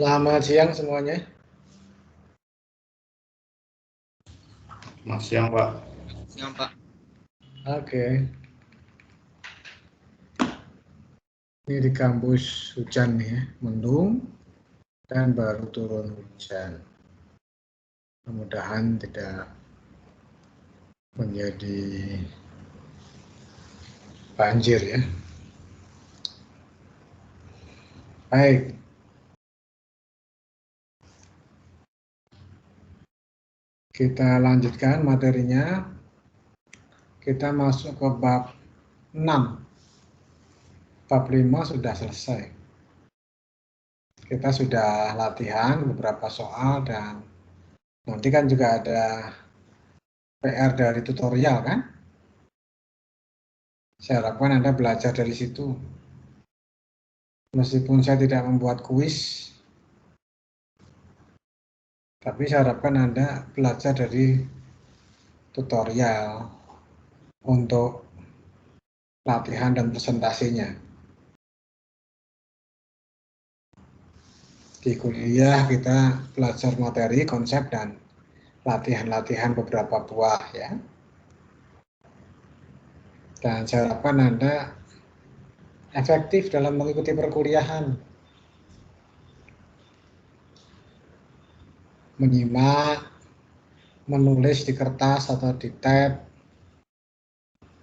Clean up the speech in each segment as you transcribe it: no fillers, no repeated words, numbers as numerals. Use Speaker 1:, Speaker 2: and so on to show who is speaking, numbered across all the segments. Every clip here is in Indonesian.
Speaker 1: Selamat siang semuanya.
Speaker 2: Selamat siang, Pak.
Speaker 3: Siang, Pak.
Speaker 1: Oke. Ini di kampus hujan nih ya, mendung dan baru turun hujan. Mudah-mudahan tidak menjadi banjir ya. Baik. Kita lanjutkan materinya. Kita masuk ke bab 6. Bab 5 sudah selesai. Kita sudah latihan beberapa soal dan nanti kan juga ada PR dari tutorial kan? Saya harapkan Anda belajar dari situ. Meskipun saya tidak membuat kuis, tapi saya harapkan Anda belajar dari tutorial untuk latihan dan presentasinya. Di kuliah kita belajar materi, konsep, dan latihan-latihan beberapa buah ya. Dan saya harapkan Anda efektif dalam mengikuti perkuliahan. Menyimak, menulis di kertas atau di tab,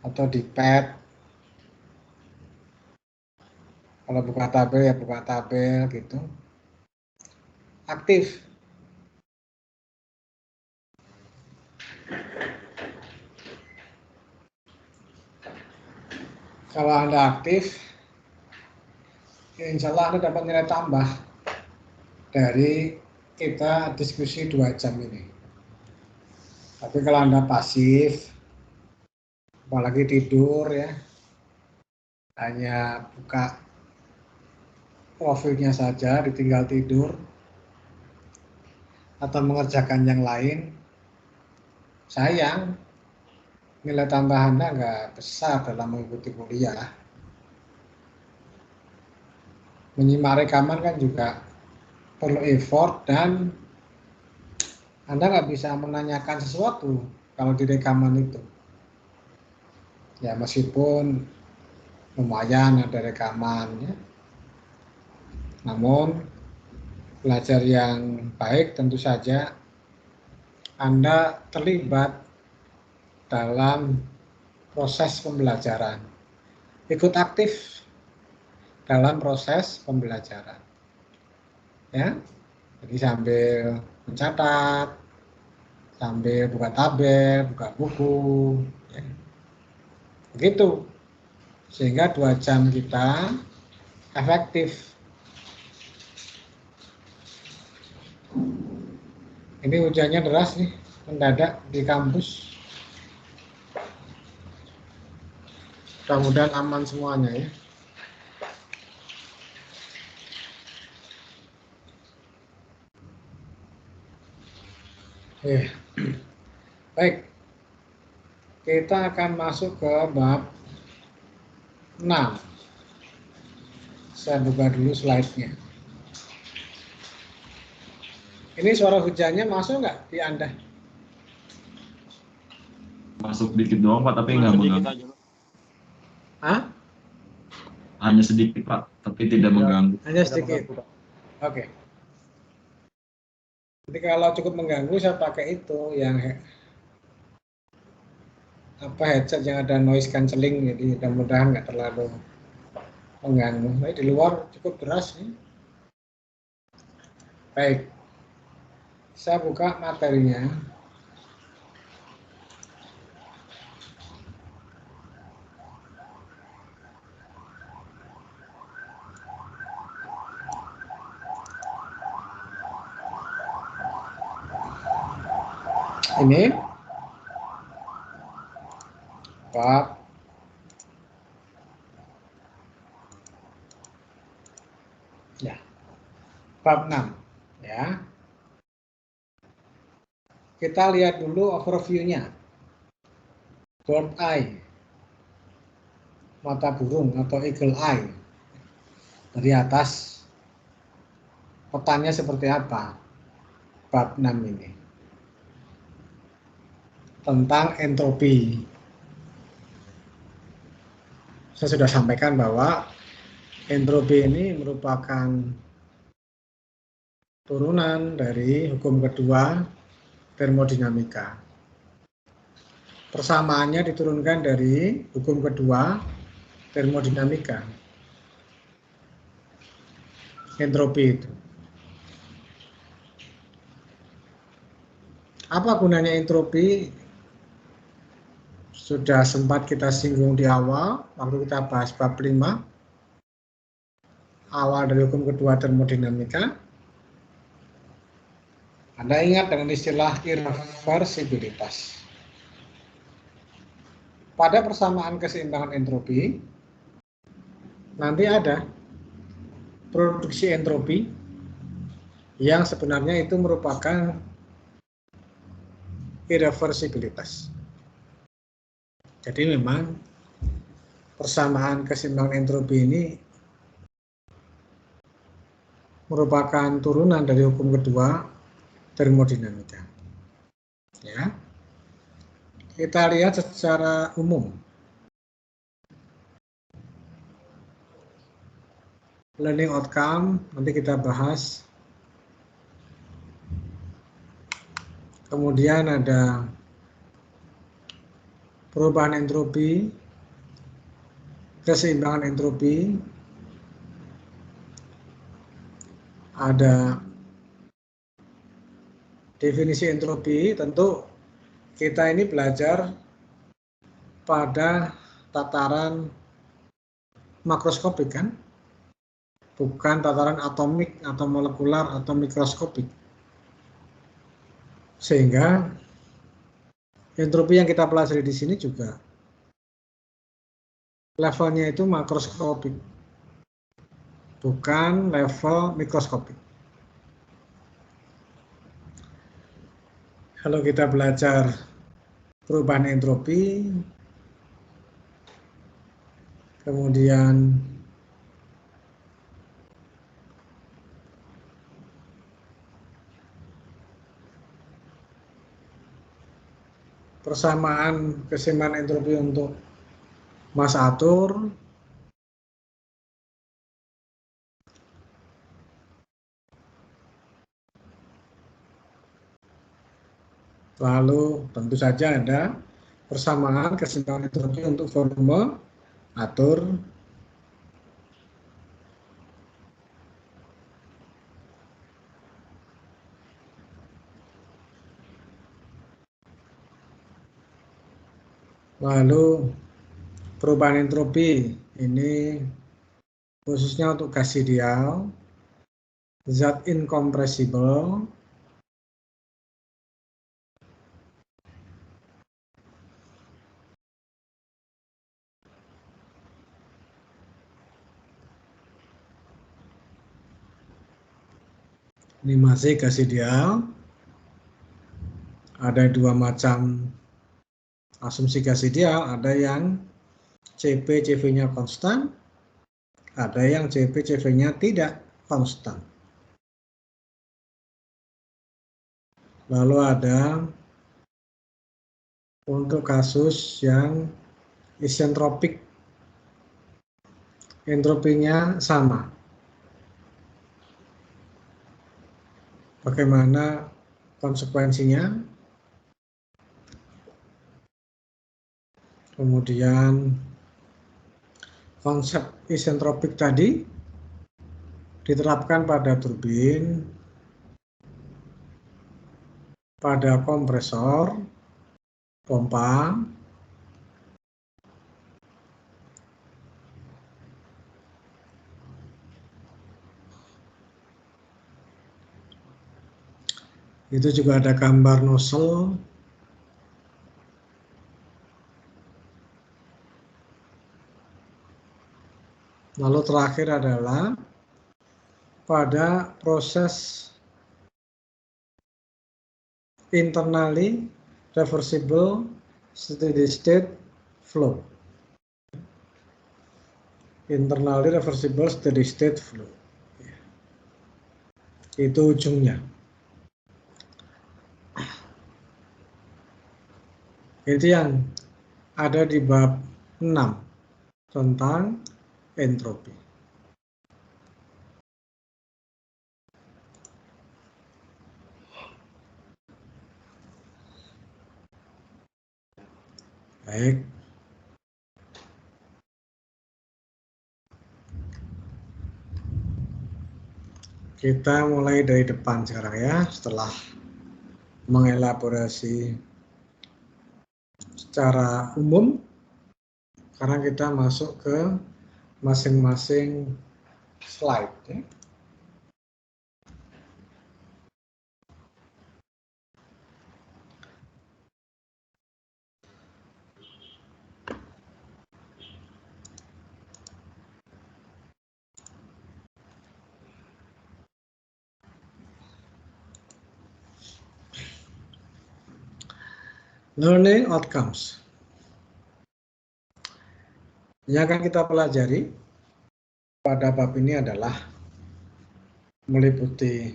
Speaker 1: atau di pad. Kalau buka tabel ya buka tabel gitu. Aktif. Kalau Anda aktif, insya Allah Anda dapat nilai tambah dari kita diskusi 2 jam ini. Tapi kalau Anda pasif, apalagi tidur ya, hanya buka profilnya saja, ditinggal tidur, atau mengerjakan yang lain, sayang, nilai tambah Anda nggak besar dalam mengikuti kuliah. Menyimak rekaman kan juga perlu effort dan Anda nggak bisa menanyakan sesuatu kalau di rekaman itu. Ya meskipun lumayan ada rekaman ya. Namun belajar yang baik tentu saja Anda terlibat dalam proses pembelajaran. Ikut aktif dalam proses pembelajaran. Ya. Jadi sambil mencatat, sambil buka tabel, buka buku, ya. Begitu. Sehingga 2 jam kita efektif. Ini hujannya deras nih, mendadak di kampus. Mudah-mudahan aman semuanya ya. Baik, kita akan masuk ke bab 6. Saya buka dulu slide-nya. Ini suara hujannya masuk nggak di Anda?
Speaker 2: Masuk dikit doang, Pak, tapi nggak mengganggu.
Speaker 1: Hah?
Speaker 2: Hanya sedikit, Pak, tapi tidak mengganggu.
Speaker 1: Hanya sedikit. Oke. Jadi kalau cukup mengganggu, saya pakai itu yang headset yang ada noise cancelling, jadi mudah-mudahan nggak terlalu mengganggu. Nah, di luar cukup deras nih. Baik, saya buka materinya. Ini bab ya, bab 6 ya. Kita lihat dulu overview-nya. Bird eye, mata burung atau eagle eye. Dari atas petanya seperti apa? Bab 6 ini tentang entropi. Saya sudah sampaikan bahwa entropi ini merupakan turunan dari hukum kedua termodinamika. Persamaannya diturunkan dari hukum kedua termodinamika. Entropi itu. Apa gunanya entropi? Sudah sempat kita singgung di awal, waktu kita bahas bab 5, awal dari hukum kedua termodinamika. Anda ingat dengan istilah irreversibilitas. Pada persamaan keseimbangan entropi, nanti ada produksi entropi yang sebenarnya itu merupakan irreversibilitas. Jadi memang persamaan keseimbangan entropi ini merupakan turunan dari hukum kedua termodinamika. Ya. Kita lihat secara umum. Learning outcome nanti kita bahas. Kemudian ada perubahan entropi, keseimbangan entropi, ada definisi entropi. Tentu kita ini belajar pada tataran makroskopik kan, bukan tataran atomik atau molekular atau mikroskopik. Sehingga entropi yang kita pelajari di sini juga levelnya itu makroskopik, bukan level mikroskopik. Kalau kita belajar perubahan entropi, kemudian persamaan keseimbangan entropi untuk massa atur, lalu tentu saja ada persamaan keseimbangan entropi untuk volume atur, lalu perubahan entropi ini khususnya untuk gas ideal, zat incompressible, ini masih gas ideal. Ada dua macam asumsi gas ideal, ada yang Cp, Cv-nya konstan, ada yang Cp, Cv-nya tidak konstan. Lalu ada untuk kasus yang isentropik, entropinya sama. Bagaimana konsekuensinya? Kemudian konsep isentropik tadi diterapkan pada turbin, pada kompresor, pompa, itu juga ada gambar nozzle. Lalu terakhir adalah pada proses internally reversible steady state flow. Internally reversible steady state flow. Itu ujungnya. Itu yang ada di bab 6 tentang entropi. Baik. Kita mulai dari depan sekarang ya, setelah mengelaborasi secara umum. Sekarang kita masuk ke masing-masing slide ya. Learning outcomes. Yang akan kita pelajari pada bab ini adalah meliputi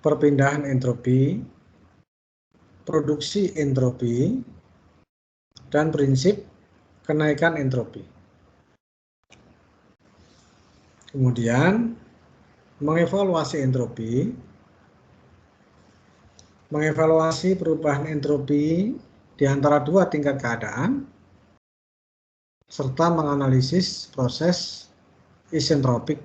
Speaker 1: perpindahan entropi, produksi entropi, dan prinsip kenaikan entropi. Kemudian mengevaluasi entropi, mengevaluasi perubahan entropi di antara dua tingkat keadaan, serta menganalisis proses isentropik.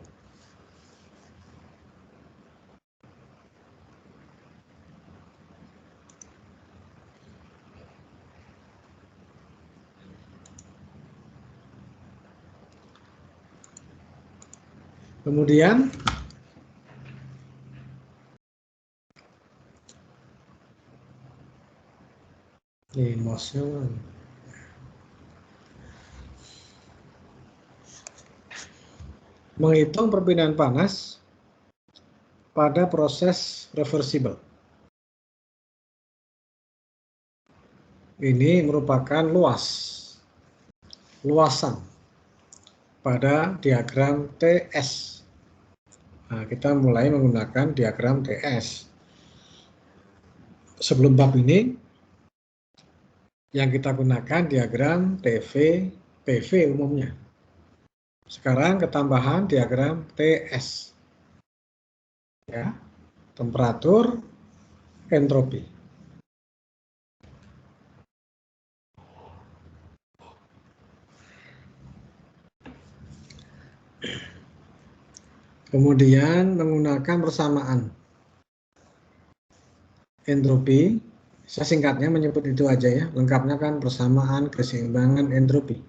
Speaker 1: Kemudian menghitung perpindahan panas pada proses reversible. Ini merupakan luasan pada diagram TS. Nah, kita mulai menggunakan diagram TS. Sebelum bab ini, yang kita gunakan diagram TV, PV umumnya. Sekarang ketambahan diagram TS. Ya, temperatur, entropi. Kemudian menggunakan persamaan entropi, saya singkatnya menyebut itu aja ya, lengkapnya kan persamaan keseimbangan entropi.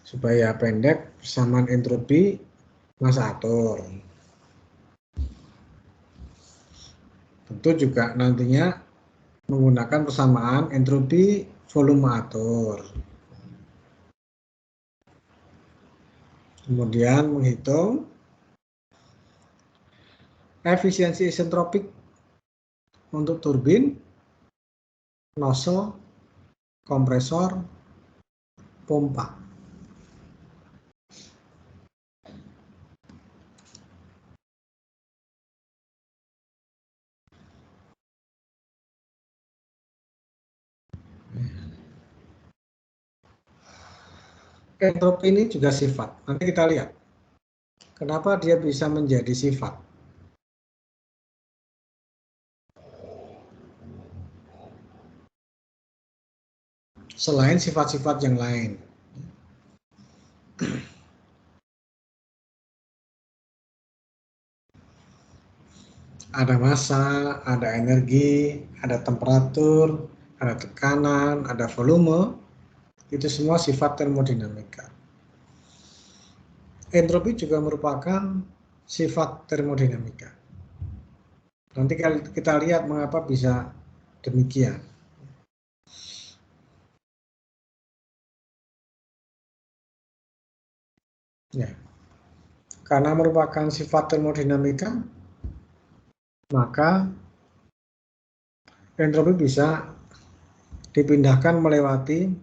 Speaker 1: Supaya pendek, persamaan entropi massa atur. Tentu juga nantinya menggunakan persamaan entropi volume atur. Kemudian menghitung efisiensi isentropik untuk turbin, nozzle, kompresor, pompa. Entropi ini juga sifat. Nanti kita lihat kenapa dia bisa menjadi sifat. Selain sifat-sifat yang lain. Ada massa, ada energi, ada temperatur, ada tekanan, ada volume. Itu semua sifat termodinamika. Entropi juga merupakan sifat termodinamika. Nanti kita lihat mengapa bisa demikian. Ya. Karena merupakan sifat termodinamika, maka entropi bisa dipindahkan melewati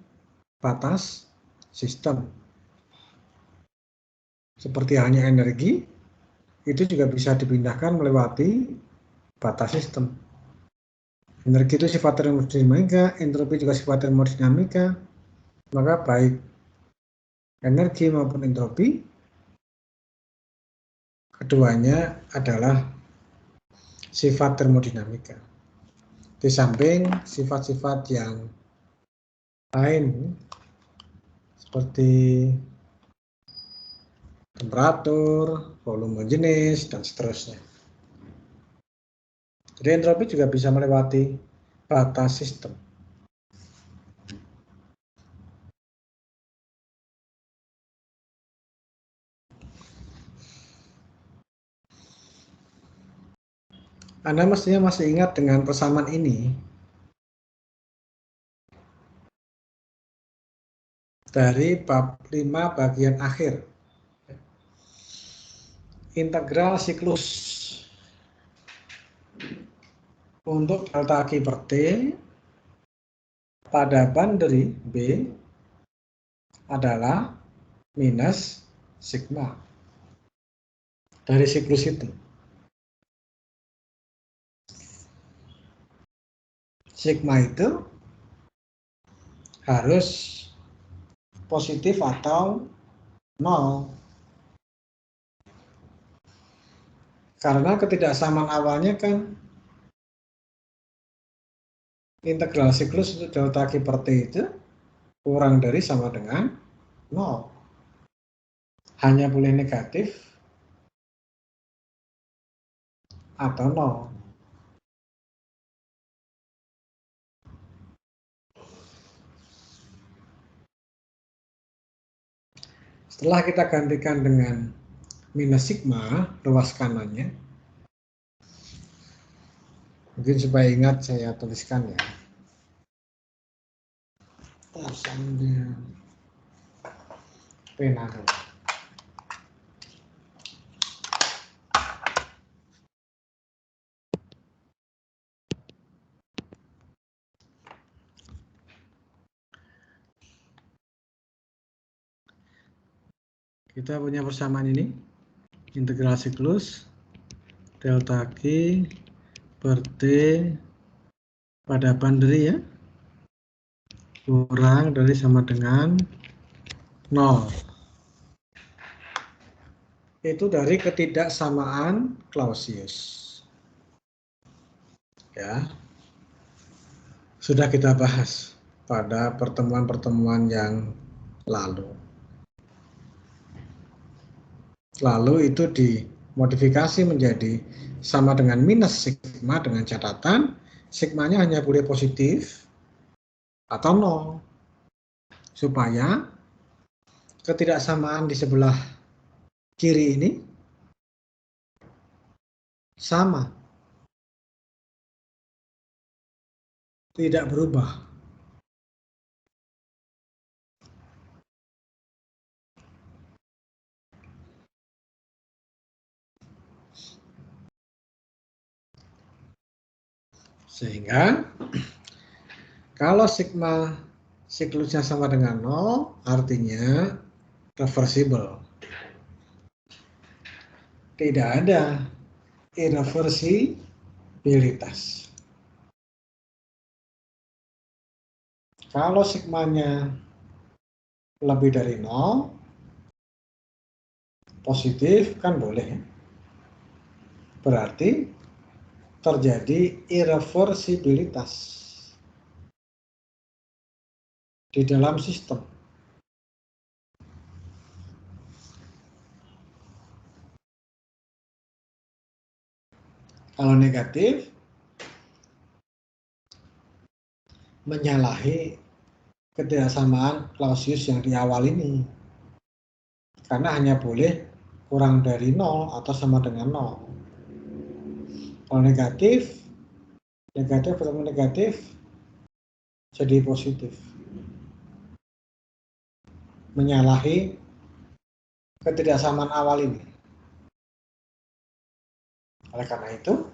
Speaker 1: batas sistem. seperti halnya energi, itu juga bisa dipindahkan melewati batas sistem. Energi itu sifat termodinamika, entropi juga sifat termodinamika, maka baik energi maupun entropi, keduanya adalah sifat termodinamika. Di samping sifat-sifat yang lain seperti temperatur, volume jenis, dan seterusnya. Jadi entropi juga bisa melewati batas sistem. Anda mestinya masih ingat dengan persamaan ini dari bab 5 bagian akhir. Integral siklus untuk delta Q per T pada boundary B adalah minus sigma dari siklus itu. Sigma itu harus positif atau nol. Karena ketidaksamaan awalnya kan integral siklus untuk delta Q per T itu kurang dari sama dengan nol. Hanya boleh negatif atau nol. Setelah kita gantikan dengan minus sigma, luas kanannya, mungkin supaya ingat saya tuliskan ya. Sambil pena. Kita punya persamaan ini, integral siklus delta Q per T pada boundary ya, kurang dari sama dengan 0. Itu dari ketidaksamaan Clausius. Ya, sudah kita bahas pada pertemuan-pertemuan yang lalu. Lalu itu dimodifikasi menjadi sama dengan minus sigma dengan catatan sigmanya hanya boleh positif atau nol, supaya ketidaksamaan di sebelah kiri ini sama, tidak berubah. Sehingga kalau sigma siklusnya sama dengan 0, artinya reversible. Tidak ada irreversibilitas. Kalau sigmanya lebih dari 0, positif kan boleh. Berarti terjadi irreversibilitas di dalam sistem. Kalau negatif, menyalahi ketidaksamaan Clausius yang di awal ini. Karena hanya boleh kurang dari 0 atau sama dengan 0. Kalau negatif ketemu negatif, jadi positif. Menyalahi ketidaksamaan awal ini. Oleh karena itu,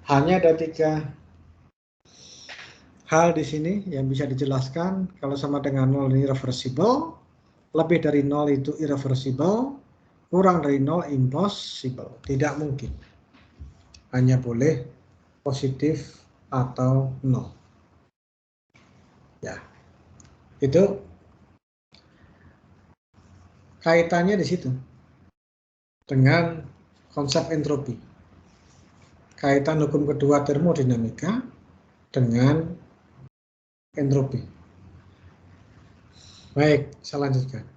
Speaker 1: hanya ada 3 hal di sini yang bisa dijelaskan. Kalau sama dengan 0 ini reversible, lebih dari 0 itu irreversible, kurang dari 0 impossible, tidak mungkin. Hanya boleh positif atau 0. Ya, itu kaitannya di situ dengan konsep entropi. Kaitan hukum kedua termodinamika dengan entropi. Baik, saya lanjutkan.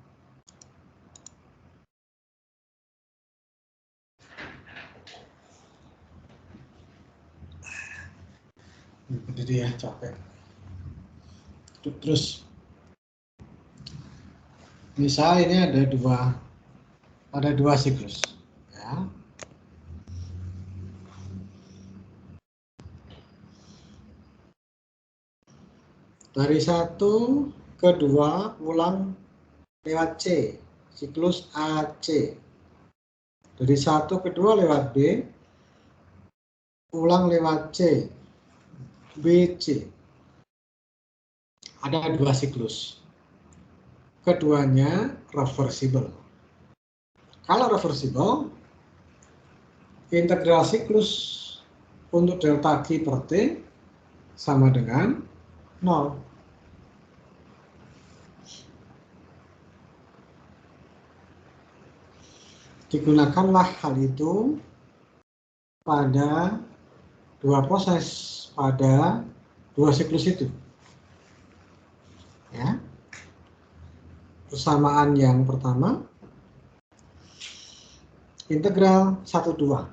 Speaker 1: Berdiri ya, capek. Terus, misal ini ada dua siklus. Ya. Dari 1 ke 2 ulang lewat C, siklus AC. Dari 1 ke 2 lewat B, ulang lewat C, BC. Ada 2 siklus. Keduanya reversible. Kalau reversible, integral siklus untuk delta Q per T sama dengan 0. Digunakanlah hal itu pada 2 proses, pada 2 siklus itu. Ya. Persamaan yang pertama, integral 1,2.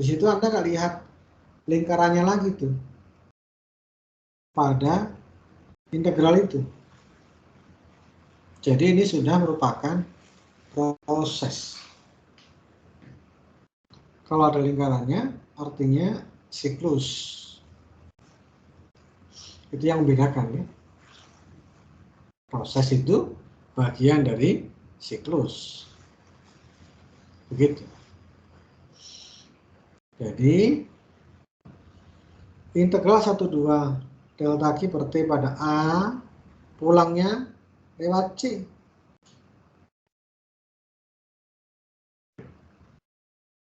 Speaker 1: Di situ Anda nggak lihat lingkarannya lagi tuh pada integral itu. Jadi ini sudah merupakan proses. Kalau ada lingkarannya, artinya siklus. Itu yang membedakan ya. Proses itu bagian dari siklus. Begitu. Jadi integral 1,2 delta Q per T pada A pulangnya lewat C.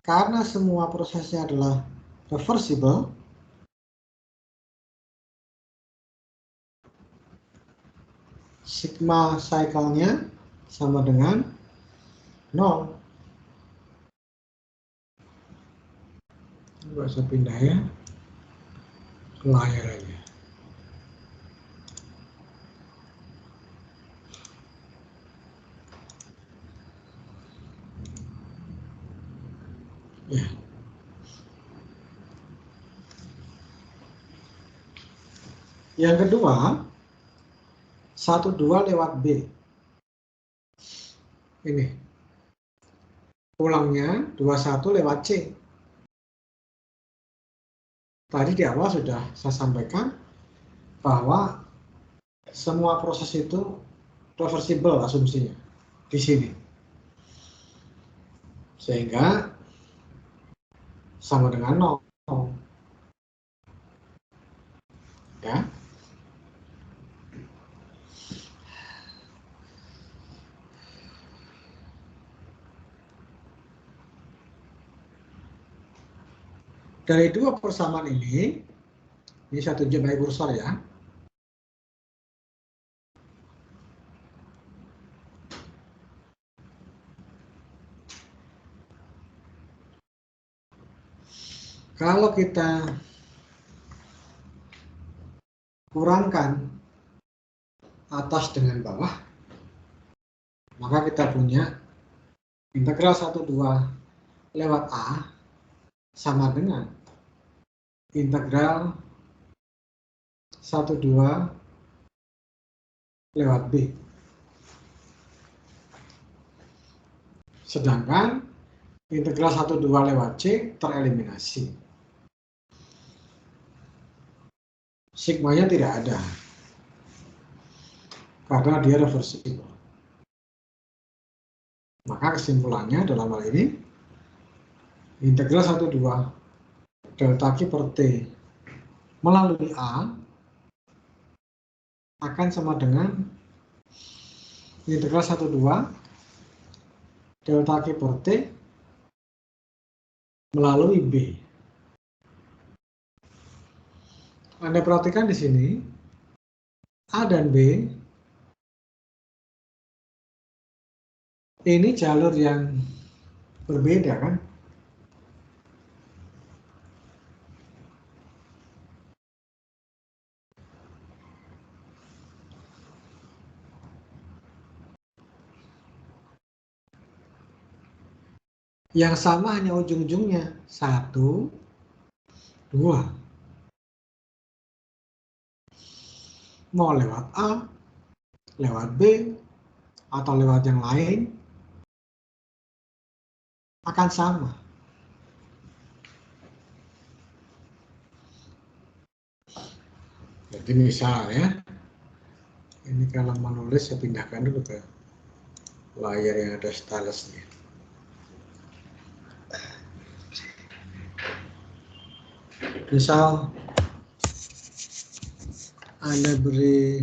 Speaker 1: Karena semua prosesnya adalah reversible, sigma cycle-nya sama dengan 0. Coba saya pindah ya ke layar aja. Ya. Yang kedua, 1,2 lewat B. Ini. Pulangnya 21 lewat C. Tadi di awal sudah saya sampaikan bahwa semua proses itu reversible asumsinya di sini. Sehingga sama dengan 0. Ya. Dari dua persamaan ini saya tunjuk pakai kursor ya. Kalau kita kurangkan atas dengan bawah, maka kita punya integral 1,2 lewat A sama dengan integral 1,2 lewat B. Sedangkan integral 1,2 lewat C tereliminasi. Sigmanya tidak ada. Karena dia reversible. Maka kesimpulannya dalam hal ini, integral 1,2 delta Q per T melalui A akan sama dengan integral 1,2 delta Q per T melalui B. Anda perhatikan di sini, A dan B ini jalur yang berbeda kan? Yang sama hanya ujung-ujungnya 1, 2. Mau lewat A, lewat B, atau lewat yang lain akan sama. Jadi misalnya, ini kalau menulis saya pindahkan dulu ke layar yang ada stylus-nya. Misal Anda beri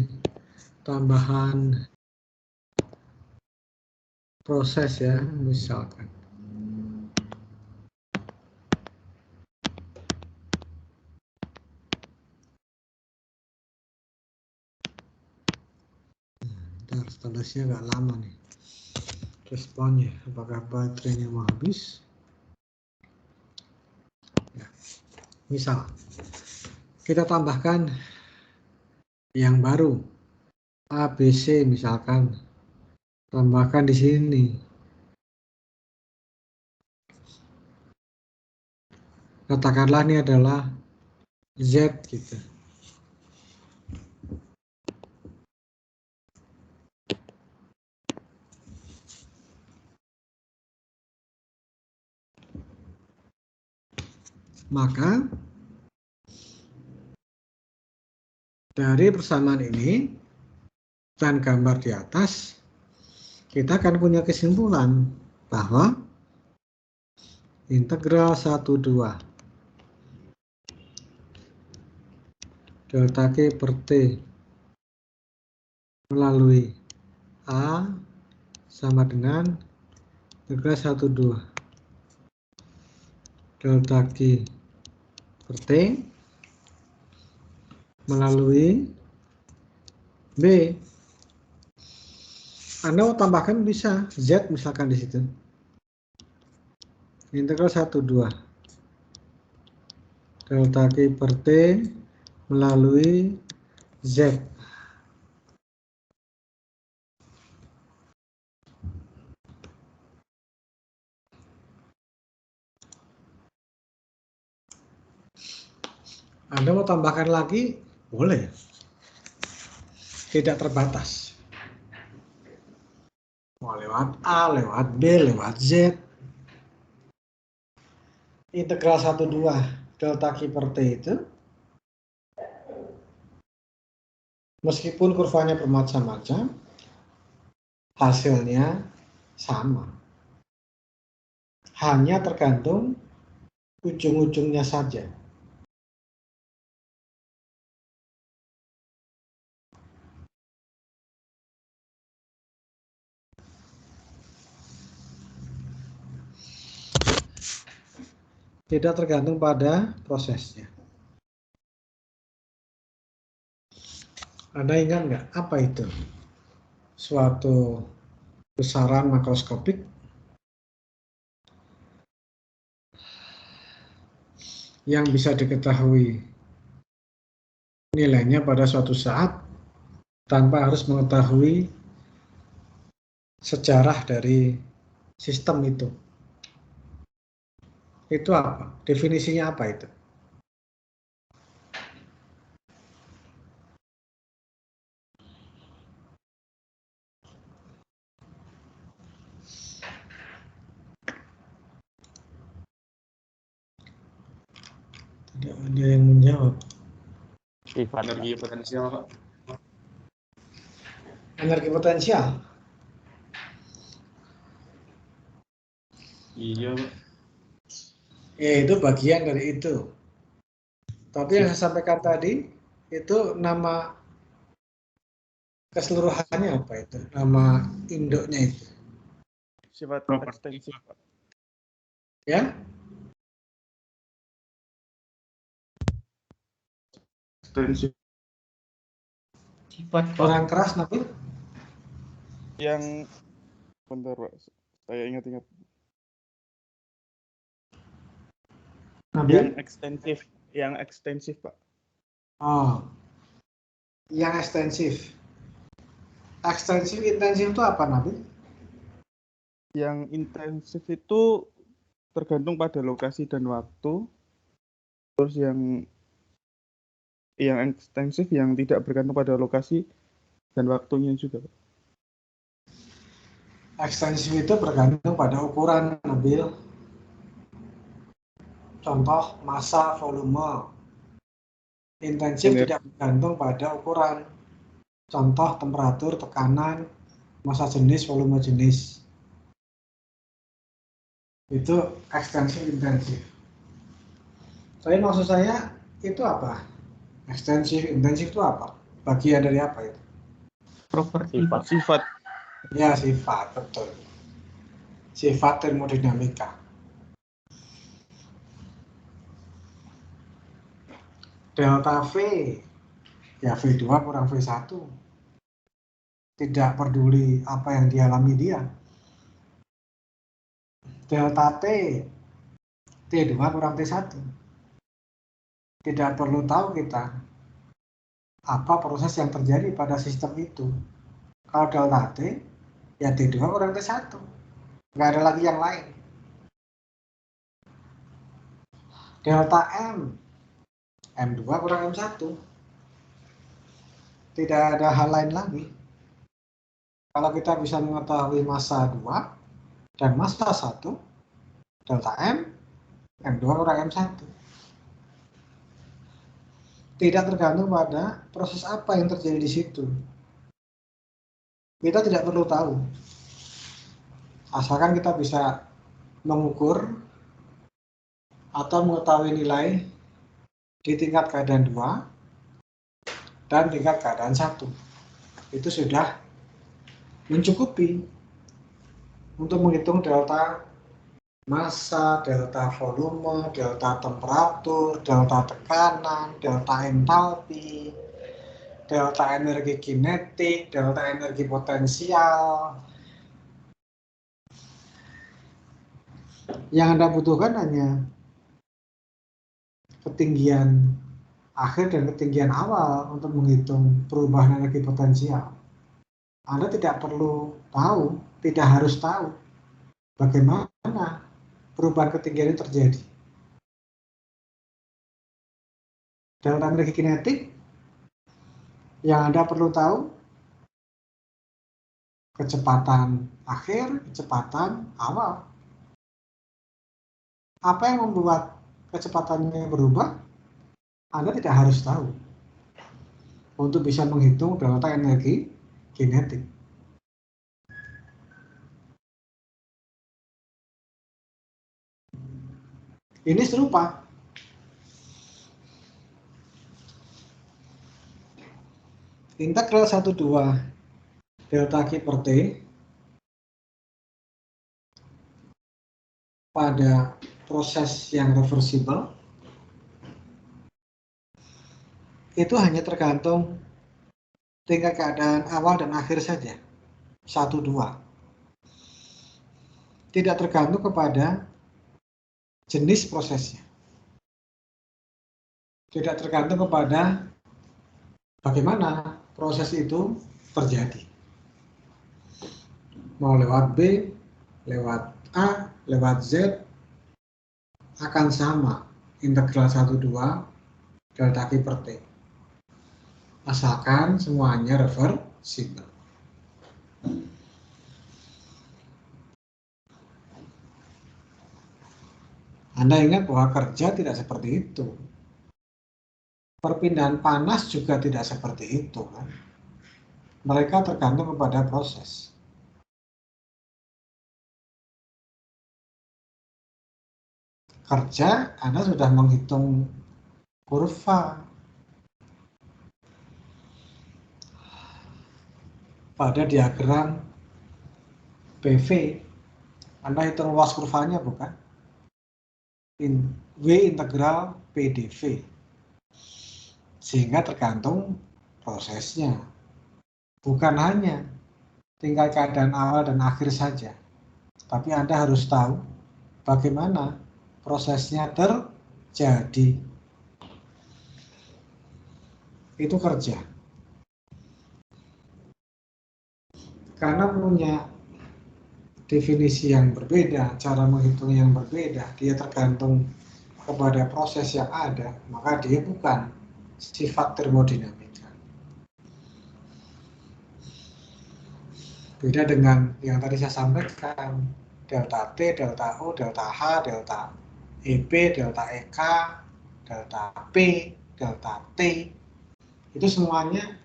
Speaker 1: tambahan proses ya, misalkan. Bentar, statusnya agak lama nih. Responnya, apakah baterainya mau habis? Ya. Misal, kita tambahkan yang baru, ABC misalkan, tambahkan di sini. Katakanlah ini adalah Z gitu. Maka dari persamaan ini dan gambar di atas, kita akan punya kesimpulan bahwa integral 1/2 delta Q per T melalui A sama dengan integral 1/2 delta Q per T melalui B. Anda mau tambahkan bisa Z misalkan di situ. Integral 1/2 delta Q per T melalui Z. Anda mau tambahkan lagi, boleh. Tidak terbatas. Mau lewat A, lewat B, lewat Z. Integral 1/2 delta Q per T itu, meskipun kurvanya bermacam-macam, hasilnya sama. Hanya tergantung ujung-ujungnya saja. Tidak tergantung pada prosesnya. Anda ingat nggak apa itu? Suatu besaran makroskopik yang bisa diketahui nilainya pada suatu saat tanpa harus mengetahui sejarah dari sistem itu. Itu apa? Definisinya apa itu? Tidak ada yang menjawab.
Speaker 3: Sifat
Speaker 4: Energi potensial, Pak.
Speaker 1: Energi potensial.
Speaker 4: Iya, Pak.
Speaker 1: Ya, itu bagian dari itu. Tapi yang saya sampaikan tadi, itu nama keseluruhannya apa itu? Nama induknya itu.
Speaker 4: Sifat
Speaker 2: Properti,
Speaker 4: ekstensif, Pak.
Speaker 1: Ya,
Speaker 4: Ekstensif
Speaker 2: sifat Pak.
Speaker 1: kurang keras Nabil.
Speaker 4: yang bentar, Pak. Saya ingat-ingat.
Speaker 1: Nabil.
Speaker 4: Yang ekstensif, Pak.
Speaker 1: Oh, yang ekstensif. Ekstensif, intensif itu apa Nabil?
Speaker 4: Yang intensif itu tergantung pada lokasi dan waktu. Terus yang ekstensif yang tidak bergantung pada lokasi dan waktunya juga, Pak.
Speaker 1: Ekstensif itu bergantung pada ukuran Nabil. Contoh massa, volume. Intensif
Speaker 4: Energi.
Speaker 1: tidak bergantung pada ukuran. Contoh temperatur, tekanan, massa jenis, volume jenis. Itu ekstensif, intensif. Tapi maksud saya itu apa? Ekstensif, intensif itu apa? Bagian dari apa itu?
Speaker 2: Properti Pak.
Speaker 4: Sifat.
Speaker 1: Ya, sifat, betul. Sifat termodinamika. Delta V, ya V2 kurang V1. Tidak peduli apa yang dialami dia. Delta T, T2 kurang T1. Tidak perlu tahu kita apa proses yang terjadi pada sistem itu. Kalau delta T, ya T2 kurang T1. Nggak ada lagi yang lain. Delta M, M2 kurang M1. Tidak ada hal lain lagi. Kalau kita bisa mengetahui massa 2 dan massa 1, delta M, M2 kurang M1. Tidak tergantung pada proses apa yang terjadi di situ. Kita tidak perlu tahu. Asalkan kita bisa mengukur atau mengetahui nilai di tingkat keadaan 2 dan tingkat keadaan 1. Itu sudah mencukupi untuk menghitung delta massa, delta volume, delta temperatur, delta tekanan, delta entalpi, delta energi kinetik, delta energi potensial. Yang Anda butuhkan hanya ketinggian akhir dan ketinggian awal untuk menghitung perubahan energi potensial. Anda tidak perlu tahu, tidak harus tahu bagaimana perubahan ketinggian itu terjadi. Delta energi kinetik, yang Anda perlu tahu kecepatan akhir, kecepatan awal. Apa yang membuat kecepatannya berubah? Anda tidak harus tahu untuk bisa menghitung delta energi kinetik. Ini serupa. Integral 1,2 delta Q per T pada proses yang reversible itu hanya tergantung tingkat keadaan awal dan akhir saja, 1,2. Tidak tergantung kepada jenis prosesnya. Tidak tergantung kepada bagaimana proses itu terjadi. Mau lewat B, lewat A, lewat Z, akan sama integral 1,2 delta Q per T. Asalkan semuanya reversible. Anda ingat bahwa kerja tidak seperti itu. Perpindahan panas juga tidak seperti itu, kan? Mereka tergantung kepada proses. Kerja, Anda sudah menghitung kurva pada diagram PV. Anda hitung luas kurvanya bukan? W integral PDV. Sehingga tergantung prosesnya. Bukan hanya tinggal keadaan awal dan akhir saja. Tapi Anda harus tahu bagaimana prosesnya terjadi. Itu kerja. Karena punya definisi yang berbeda, cara menghitung yang berbeda, dia tergantung kepada proses yang ada, maka dia bukan sifat termodinamika. Beda dengan yang tadi saya sampaikan, delta T, delta O, delta H, delta EP, delta EK, delta P, delta T, itu semuanya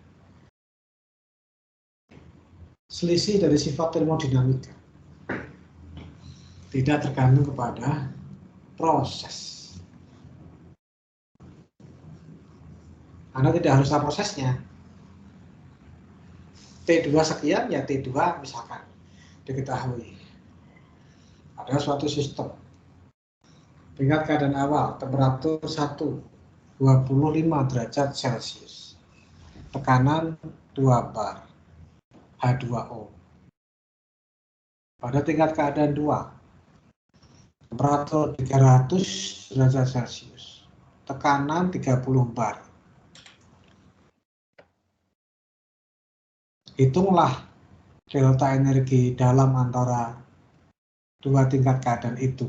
Speaker 1: selisih dari sifat termodinamika. Tidak tergantung kepada proses. Anda tidak harus tahu prosesnya. T2 sekian, ya T2 misalkan diketahui. Ada suatu sistem. Tingkat keadaan awal, temperatur 1, 25 derajat Celcius. Tekanan 2 bar, H2O. Pada tingkat keadaan 2, temperatur 300 derajat Celcius. Tekanan 30 bar. Hitunglah delta energi dalam antara dua tingkat keadaan itu.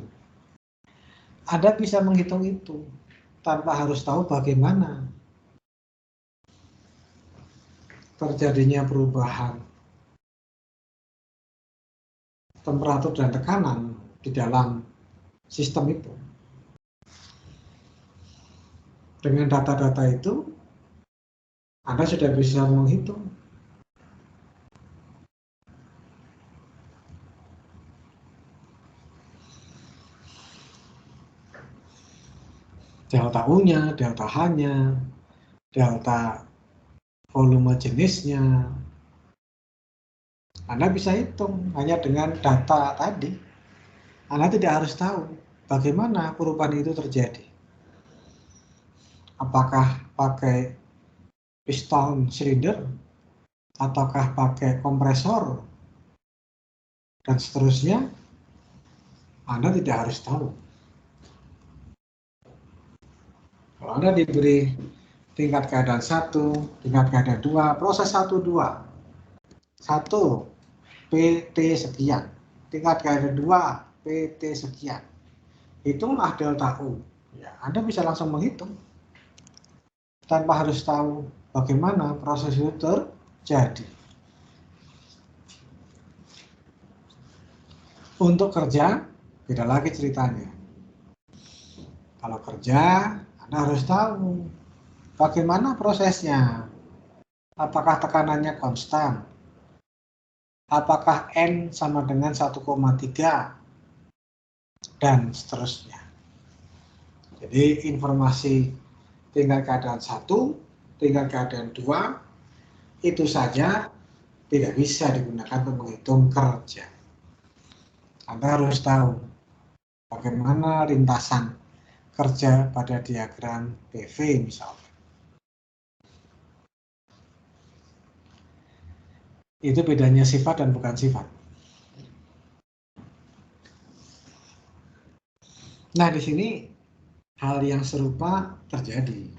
Speaker 1: Anda bisa menghitung itu tanpa harus tahu bagaimana terjadinya perubahan temperatur dan tekanan di dalam sistem itu. Dengan data-data itu, Anda sudah bisa menghitung delta U-nya, delta H-nya, delta volume jenisnya. Anda bisa hitung hanya dengan data tadi. Anda tidak harus tahu bagaimana perubahan itu terjadi. Apakah pakai piston silinder, ataukah pakai kompresor, dan seterusnya. Anda tidak harus tahu. Kalau Anda diberi tingkat keadaan 1, tingkat keadaan 2, proses 1, 2. 1, PT sekian. Tingkat keadaan 2, PT sekian. Hitunglah delta U. Ya, Anda bisa langsung menghitung. Tanpa harus tahu bagaimana proses itu terjadi. Untuk kerja, beda lagi ceritanya. Kalau kerja, Anda harus tahu bagaimana prosesnya. Apakah tekanannya konstan? Apakah N sama dengan 1,3? Dan seterusnya. Jadi informasi tingkat keadaan 1, tingkat keadaan 2, itu saja tidak bisa digunakan untuk menghitung kerja. Anda harus tahu bagaimana lintasan kerja pada diagram PV misalnya. Itu bedanya sifat dan bukan sifat. Nah, di sini hal yang serupa terjadi.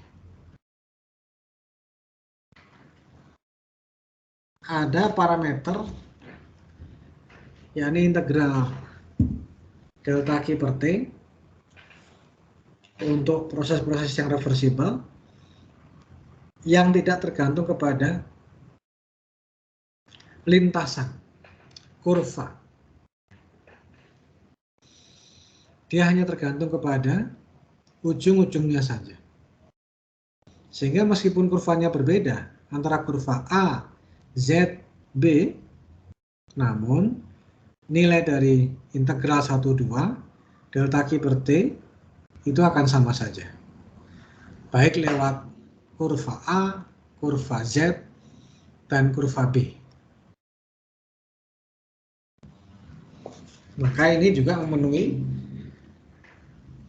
Speaker 1: Ada parameter, yakni integral delta Q per T untuk proses-proses yang reversibel yang tidak tergantung kepada lintasan, kurva. Dia hanya tergantung kepada ujung-ujungnya saja. Sehingga meskipun kurvanya berbeda antara kurva A, Z, B, namun nilai dari integral 1, 2, delta Q per T itu akan sama saja. Baik lewat kurva A, kurva Z, dan kurva B. Maka ini juga memenuhi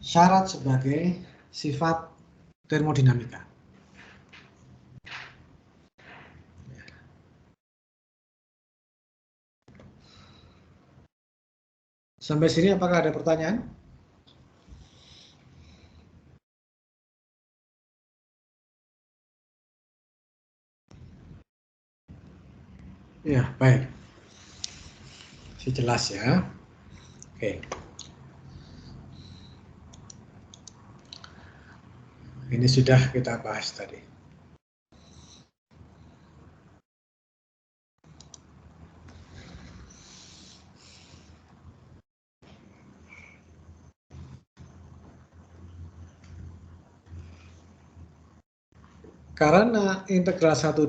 Speaker 1: syarat sebagai sifat termodinamika. Sampai sini apakah ada pertanyaan? Ya, baik. Masih jelas ya. Oke. Ini sudah kita bahas tadi. Karena integral 1,2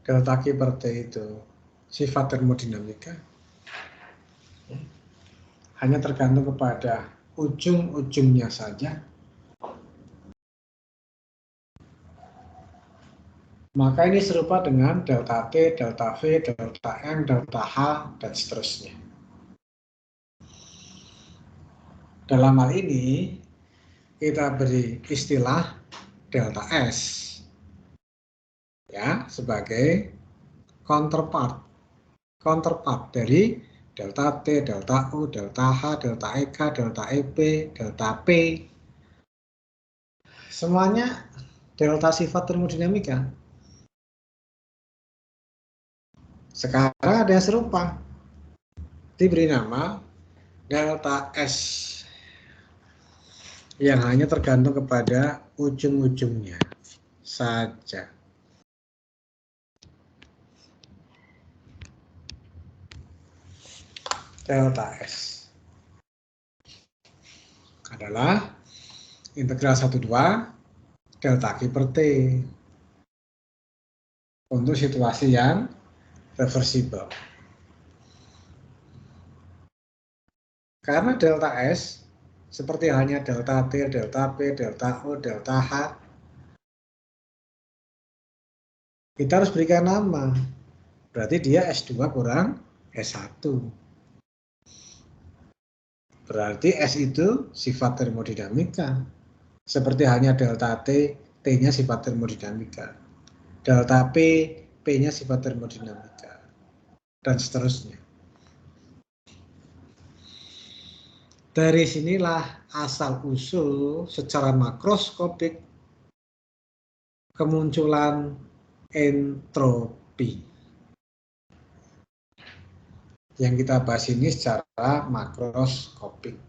Speaker 1: delta Q per T itu sifat termodinamika, hanya tergantung kepada ujung-ujungnya saja, maka ini serupa dengan delta T, delta V, delta M, delta H, dan seterusnya. Dalam hal ini, kita beri istilah delta S ya sebagai counterpart dari delta T, delta U, delta H, delta EK, delta EP, delta P. Semuanya delta sifat termodinamika. Sekarang ada yang serupa, diberi nama delta S yang hanya tergantung kepada ujung-ujungnya saja. Delta S adalah integral 1,2 delta Q per T untuk situasi yang reversible. Karena delta S seperti halnya delta T, delta P, delta O, delta H, kita harus berikan nama. Berarti dia S2 kurang S1. Berarti S itu sifat termodinamika. Seperti halnya delta T, T-nya sifat termodinamika. Delta P, P-nya sifat termodinamika. Dan seterusnya. Dari sinilah asal-usul secara makroskopik kemunculan entropi. Yang kita bahas ini secara makroskopik.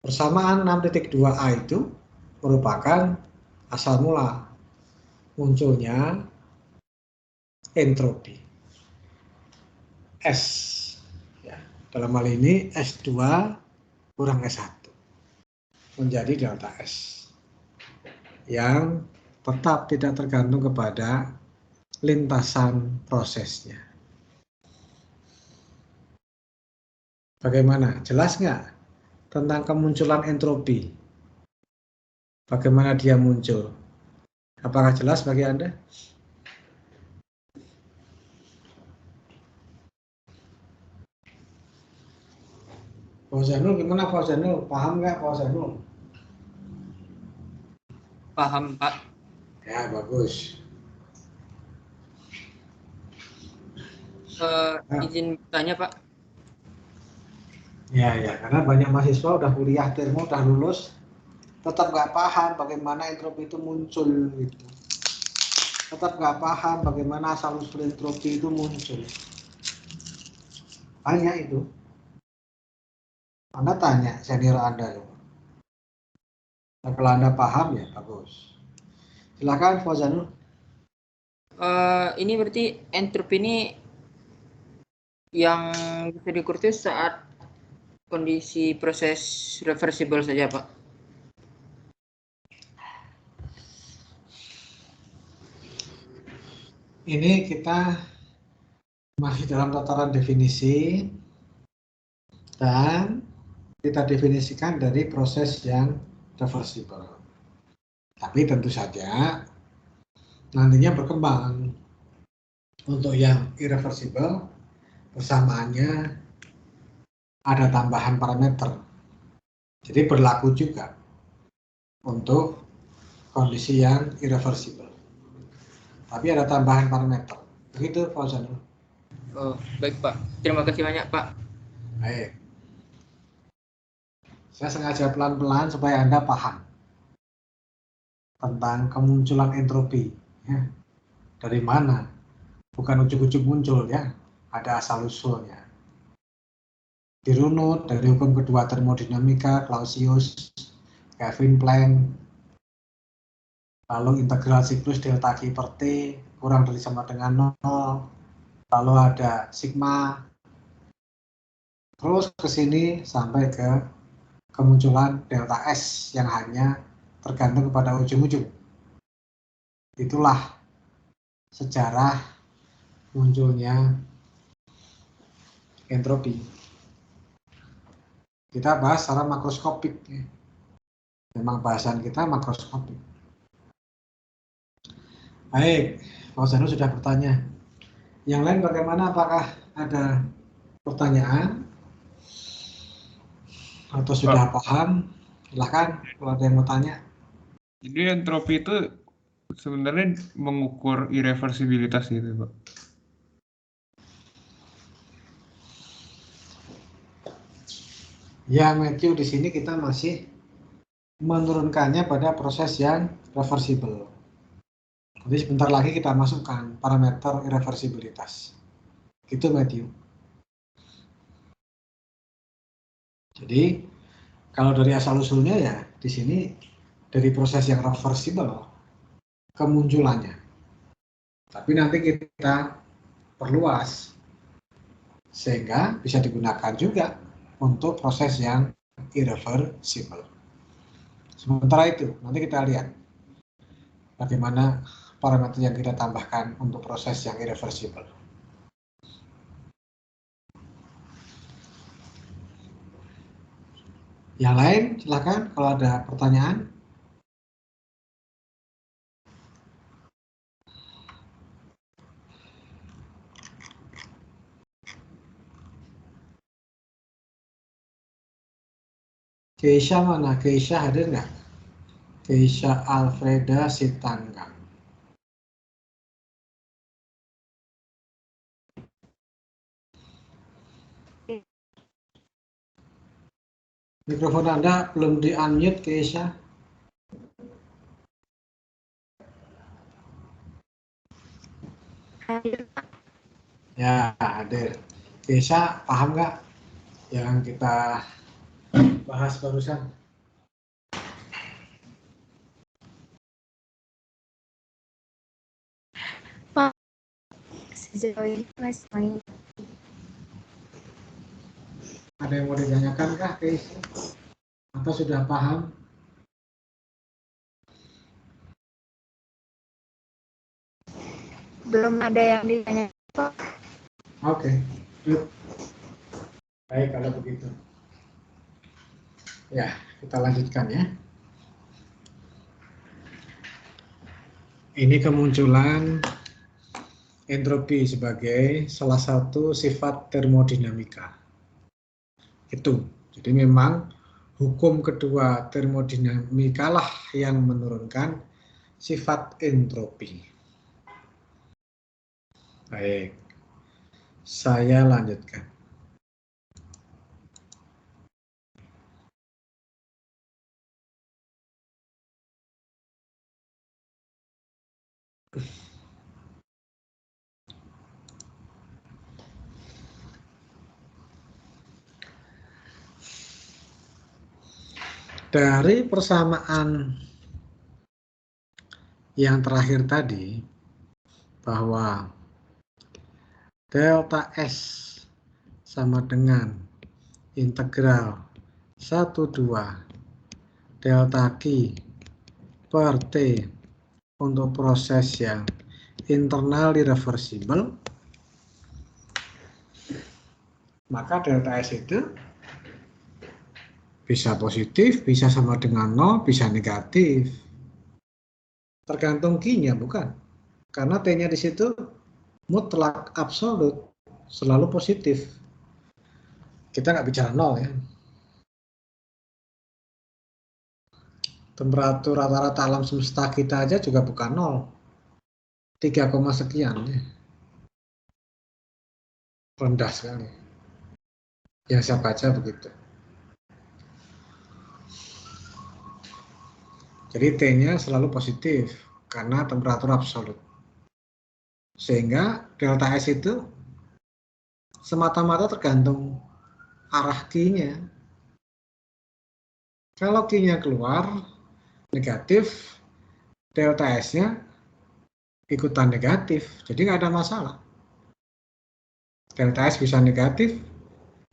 Speaker 1: Persamaan 6.2a itu merupakan asal mula munculnya entropi. S, ya, dalam hal ini S2 kurang S1 menjadi delta S yang tetap tidak tergantung kepada lintasan prosesnya. Bagaimana? Jelas nggak tentang kemunculan entropi? Bagaimana dia muncul? Apakah jelas bagi Anda? Pak Zainul gimana Pak Zainul? Paham nggak Pak Zainul?
Speaker 5: Paham, Pak.
Speaker 1: Ya, bagus.
Speaker 5: Izin bertanya, Pak.
Speaker 1: Ya, karena banyak mahasiswa udah kuliah termo, udah lulus, tetap nggak paham bagaimana entropi itu muncul gitu. Tetap nggak paham bagaimana asal-usul entropi itu muncul. Banyak itu. Anda tanya senior Anda. Nah, kalau Anda paham ya bagus. Silakan Pak Zanul.
Speaker 5: Ini berarti entropi ini yang bisa diukur saat kondisi proses reversible saja, Pak.
Speaker 1: Ini kita masih dalam tataran definisi dan kita definisikan dari proses yang reversible. Tapi tentu saja nantinya berkembang. Untuk yang irreversible, persamaannya ada tambahan parameter. Jadi berlaku juga untuk kondisi yang irreversible. Tapi ada tambahan parameter. Begitu, Pak Zanul.
Speaker 5: Oh, baik Pak. Terima kasih banyak Pak.
Speaker 1: Baik. Saya sengaja pelan-pelan supaya Anda paham tentang kemunculan entropi. Ya. Dari mana? Bukan ujuk-ujuk muncul ya, ada asal-usulnya. Dirunut dari hukum kedua termodinamika, Clausius, Kelvin Planck, lalu integral siklus delta Q per T kurang dari sama dengan 0, lalu ada sigma, terus ke sini sampai ke kemunculan delta S yang hanya tergantung kepada ujung-ujung. Itulah sejarah munculnya entropi. Kita bahas secara makroskopik. Memang bahasan kita makroskopik. Baik, Pak Zanul sudah bertanya. Yang lain bagaimana? Apakah ada pertanyaan? Atau sudah paham? Silahkan kalau ada yang mau tanya.
Speaker 6: Jadi entropi itu sebenarnya mengukur irreversibilitas gitu, Pak.
Speaker 1: Ya, Matthew, di sini kita masih menurunkannya pada proses yang reversible. Jadi sebentar lagi kita masukkan parameter irreversibilitas. Gitu, Matthew. Jadi kalau dari asal-usulnya ya di sini dari proses yang reversible kemunculannya. Tapi nanti kita perluas sehingga bisa digunakan juga untuk proses yang irreversible. Sementara itu, nanti kita lihat bagaimana parameter yang kita tambahkan untuk proses yang irreversible. Yang lain, silakan kalau ada pertanyaan. Keisha mana? Keisha hadir nggak? Keisha Alfreda Sitanggang. Mikrofon Anda belum di-unmute, Keisha.
Speaker 7: Hadir.
Speaker 1: Ya, hadir. Keisha, paham nggak yang kita bahas barusan?
Speaker 7: Sejauh ini masih main.
Speaker 1: Ada yang mau ditanyakan kah, Keisha? Atau sudah paham?
Speaker 7: Belum ada yang ditanya, Pak.
Speaker 1: Oke, good. Baik kalau begitu. Ya, kita lanjutkan ya. Ini kemunculan entropi sebagai salah satu sifat termodinamika. Itu. Jadi memang hukum kedua termodinamika lah yang menurunkan sifat entropi. Baik. Saya lanjutkan. Dari persamaan yang terakhir tadi, bahwa delta S sama dengan integral 1,2 delta Q per T untuk proses yang internal irreversible, maka delta S itu bisa positif, bisa sama dengan 0, bisa negatif. Tergantung Q-nya, bukan? Karena T-nya di situ mutlak absolut selalu positif. Kita nggak bicara nol ya. Temperatur rata-rata alam semesta kita aja juga bukan nol. 3, sekian ya. Rendah sekali. Yang saya baca begitu. Jadi T-nya selalu positif karena temperatur absolut. Sehingga delta S itu semata-mata tergantung arah Q-nya. Kalau Q-nya keluar negatif, delta S-nya ikutan negatif. Jadi nggak ada masalah. Delta S bisa negatif,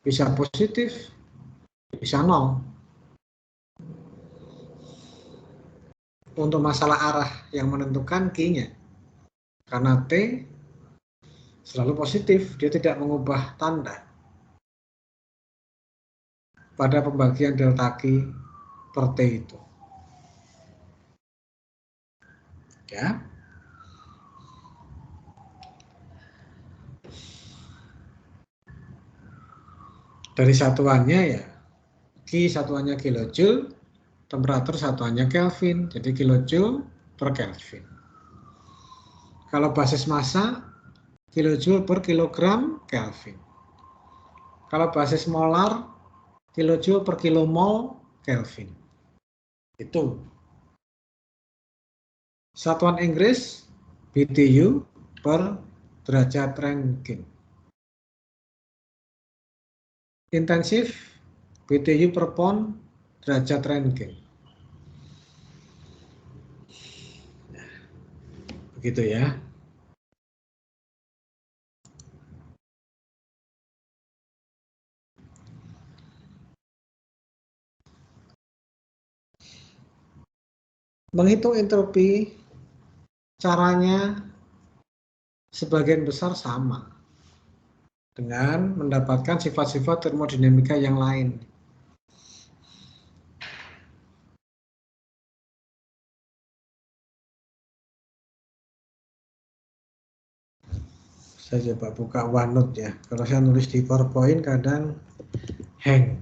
Speaker 1: bisa positif, bisa nol. Untuk masalah arah yang menentukan Q-nya. Karena T selalu positif, dia tidak mengubah tanda pada pembagian delta Q per T itu. Ya. Dari satuannya ya, Q satuannya kilojoule, temperatur satuannya Kelvin, jadi kilojoule per Kelvin. Kalau basis massa, kilojoule per kilogram Kelvin. Kalau basis molar, kilojoule per kilomol Kelvin. Itu. Satuan Inggris, BTU per derajat Röntgen. Intensif, BTU per pound derajat Röntgen. Begitu ya. Menghitung entropi caranya sebagian besar sama dengan mendapatkan sifat-sifat termodinamika yang lain. Saya coba buka OneNote ya. Kalau saya nulis di PowerPoint kadang hang.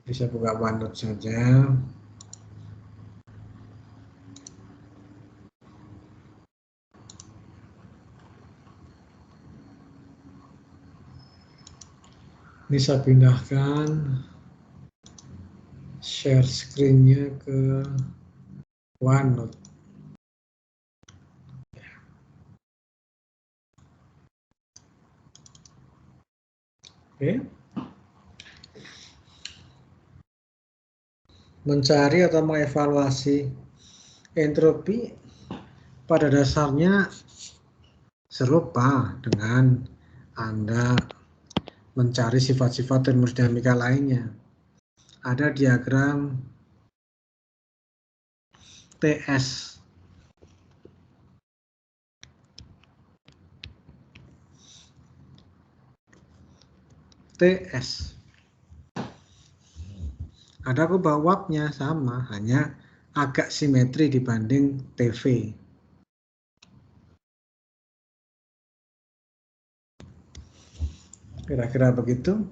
Speaker 1: Bisa buka OneNote saja. Ini saya pindahkan share screen-nya ke OneNote. Oke. Mencari atau mengevaluasi entropi pada dasarnya serupa dengan Anda mencari sifat-sifat termodinamika lainnya. Ada diagram TS. TS. Ada kubah uapnya sama, hanya agak simetri dibanding TV. Kira-kira begitu.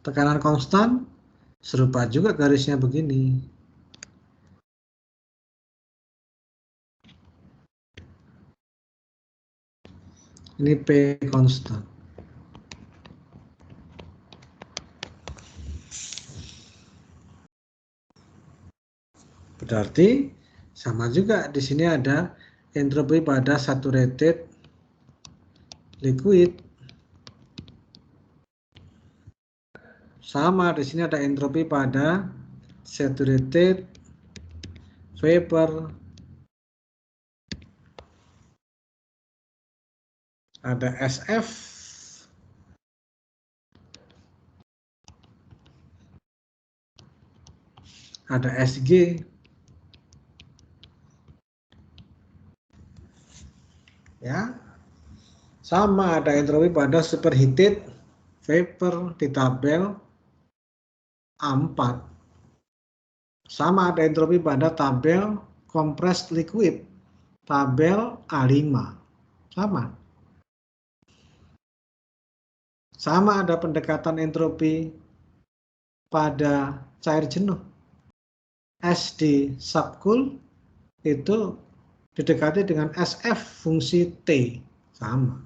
Speaker 1: Tekanan konstan, serupa juga garisnya begini. Ini P konstan. Berarti sama juga di sini ada entropi pada saturated liquid. Sama di sini ada entropi pada saturated vapor. Ada SF. Ada SG. Ya. Sama ada entropi pada superheated vapor di tabel A4. Sama ada entropi pada tabel compressed liquid tabel A5. Sama. Sama ada pendekatan entropi pada cair jenuh. S di subcool itu didekati dengan SF fungsi T. Sama.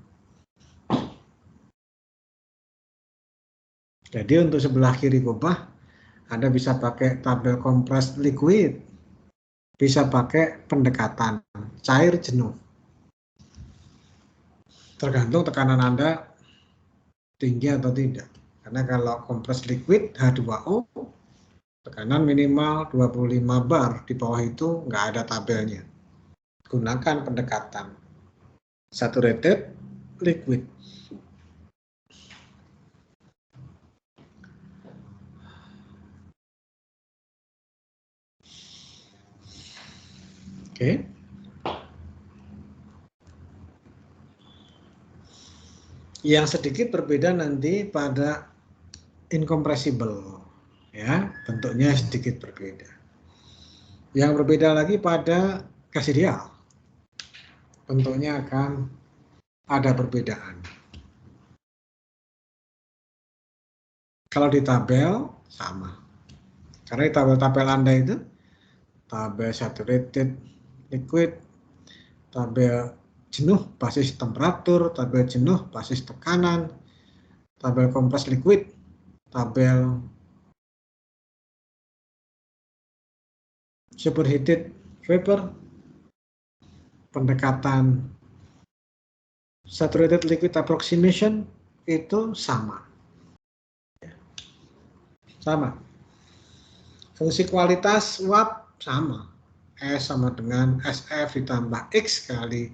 Speaker 1: Jadi untuk sebelah kiri kubah, Anda bisa pakai tabel compressed liquid, bisa pakai pendekatan cair jenuh. Tergantung tekanan Anda tinggi atau tidak. Karena kalau compressed liquid H2O, tekanan minimal 25 bar, di bawah itu nggak ada tabelnya. Gunakan pendekatan saturated liquid. Oke. Yang sedikit berbeda nanti pada incompressible, ya, bentuknya sedikit berbeda. Yang berbeda lagi pada gas ideal, bentuknya akan ada perbedaan. Kalau di tabel sama, karena di tabel-tabel Anda itu tabel saturated liquid, tabel jenuh basis temperatur, tabel jenuh basis tekanan, tabel compressed liquid, tabel superheated vapor, pendekatan saturated liquid approximation itu sama. Sama. Fungsi kualitas uap sama. S sama dengan SF ditambah X kali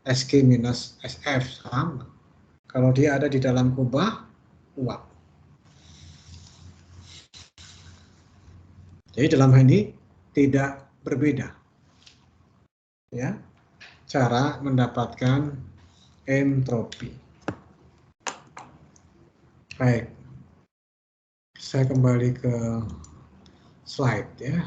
Speaker 1: SG minus SF, sama. Kalau dia ada di dalam kubah uap. Jadi dalam hal ini tidak berbeda, ya, cara mendapatkan entropi. Baik, saya kembali ke slide, ya.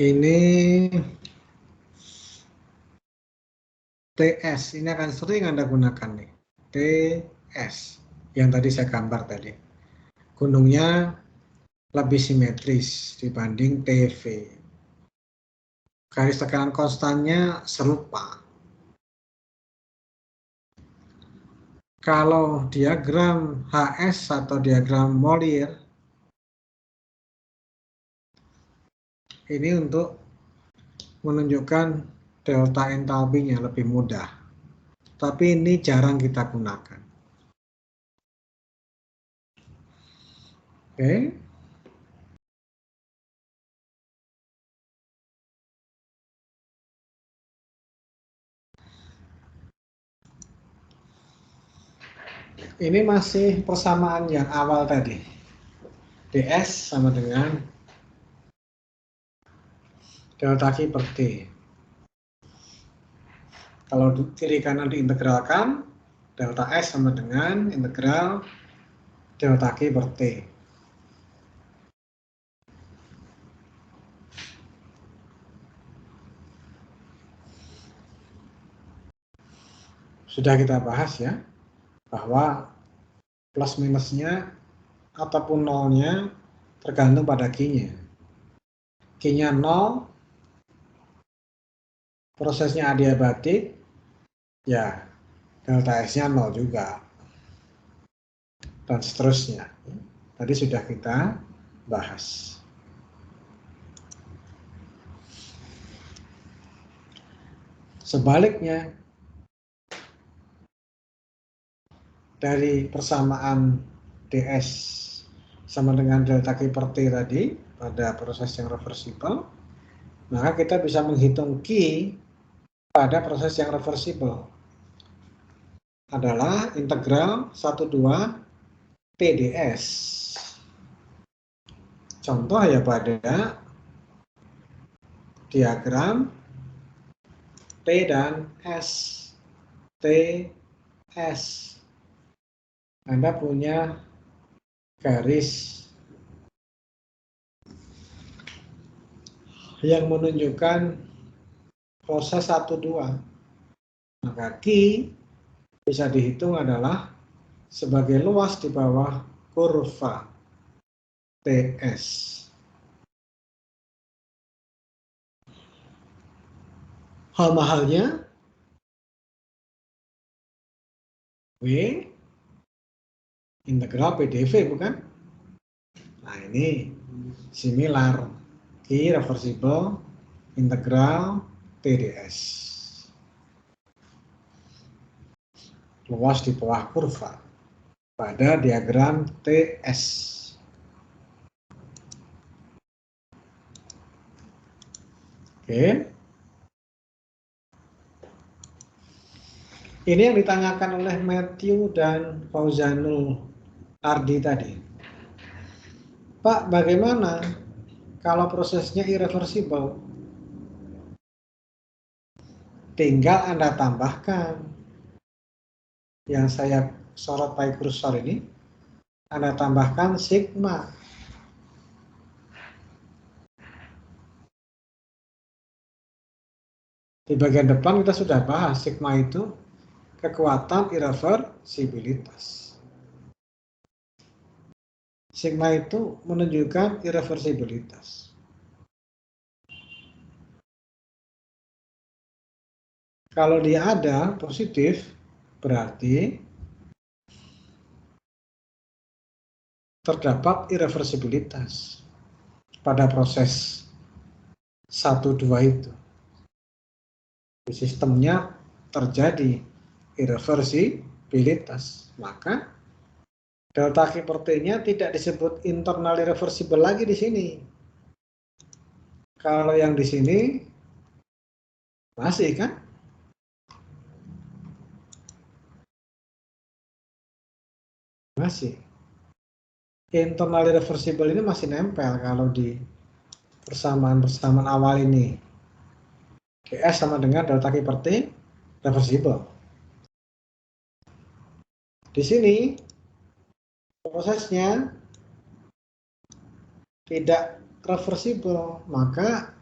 Speaker 1: Ini TS, ini akan sering Anda gunakan nih. TS, yang tadi saya gambar tadi. Gunungnya lebih simetris dibanding TV. Garis tekanan konstannya serupa. Kalau diagram HS atau diagram Mollier, ini untuk menunjukkan delta entalpinya lebih mudah. Tapi ini jarang kita gunakan. Oke. Ini masih persamaan yang awal tadi. DS sama dengan delta Q per T. Kalau kiri kanan diintegralkan, delta S sama dengan integral delta Q per T. Sudah kita bahas ya, bahwa plus minusnya ataupun nolnya tergantung pada Q-nya. Q-nya 0, prosesnya adiabatik, ya delta S-nya 0 juga. Dan seterusnya. Tadi sudah kita bahas. Sebaliknya, dari persamaan DS sama dengan delta Q per T tadi pada proses yang reversible, maka kita bisa menghitung Q pada proses yang reversible. adalah integral 12 PDS. Contoh ya pada diagram P dan S. TS. Anda punya garis yang menunjukkan proses 1-2. Maka Q bisa dihitung adalah sebagai luas di bawah kurva TS. Sama halnya W integral PDV, bukan? Nah, ini similar irreversible integral TDS. Luas di bawah kurva pada diagram TS. Oke. Ini yang ditanyakan oleh Matthew dan Fauzanul Ardi tadi. Pak, bagaimana kalau prosesnya irreversible? Tinggal Anda tambahkan yang saya sorot pakai kursor ini, Anda tambahkan sigma. Di bagian depan kita sudah bahas sigma itu kekuatan irreversibilitas. Sigma itu menunjukkan irreversibilitas. Kalau dia ada positif, berarti terdapat irreversibilitas pada proses 1-2 itu. Di sistemnya terjadi irreversibilitas, maka delta Q per T-nya tidak disebut internal irreversible lagi di sini. Kalau yang di sini masih kan? Masih. Internal irreversible ini masih nempel kalau di persamaan awal ini. GS sama dengan delta Q per T reversible. Di sini prosesnya tidak reversible, maka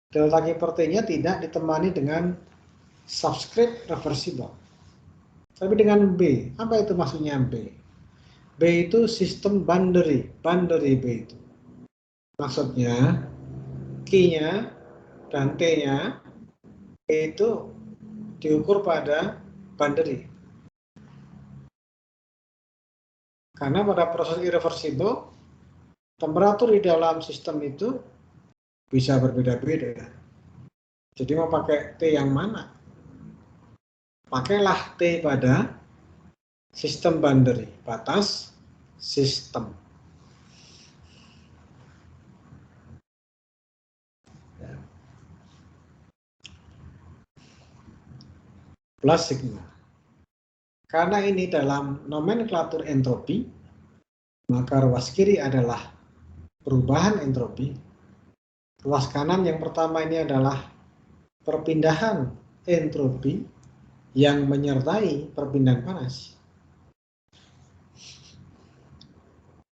Speaker 1: delta Q per T-nya tidak ditemani dengan subscript reversible. Tapi dengan B, apa itu maksudnya B? B itu sistem boundary B itu. Maksudnya Q-nya dan T-nya itu diukur pada boundary. Karena pada proses irreversible, temperatur di dalam sistem itu bisa berbeda-beda. Jadi mau pakai T yang mana? Pakailah T pada sistem boundary, batas sistem. Plus sigma. Karena ini dalam nomenklatur entropi, maka ruas kiri adalah perubahan entropi. Ruas kanan yang pertama ini adalah perpindahan entropi yang menyertai perpindahan panas.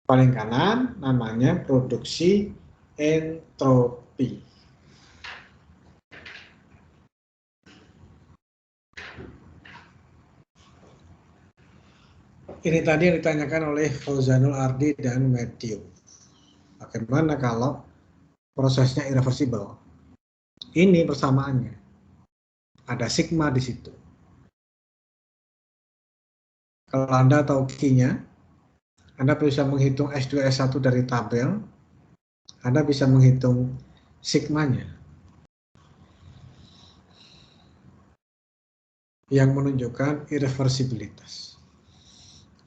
Speaker 1: Paling kanan namanya produksi entropi. Ini tadi yang ditanyakan oleh Fauzanul Ardi dan Matthew. Bagaimana kalau prosesnya irreversible? Ini persamaannya. Ada sigma di situ. Kalau Anda tahu Q-nya, Anda bisa menghitung S2, S1 dari tabel. Anda bisa menghitung sigmanya. Yang menunjukkan irreversibilitas.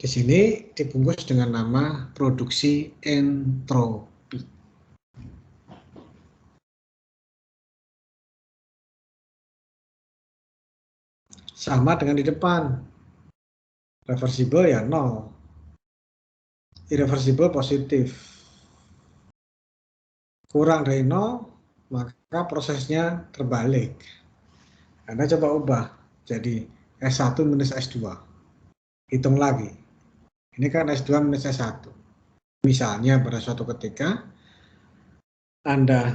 Speaker 1: Di sini dibungkus dengan nama produksi entropi. Sama dengan di depan. Reversible ya 0. Irreversible positif. Kurang dari 0, maka prosesnya terbalik. Anda coba ubah jadi S1 minus S2. Hitung lagi. Ini kan S2 minus S1. Misalnya pada suatu ketika Anda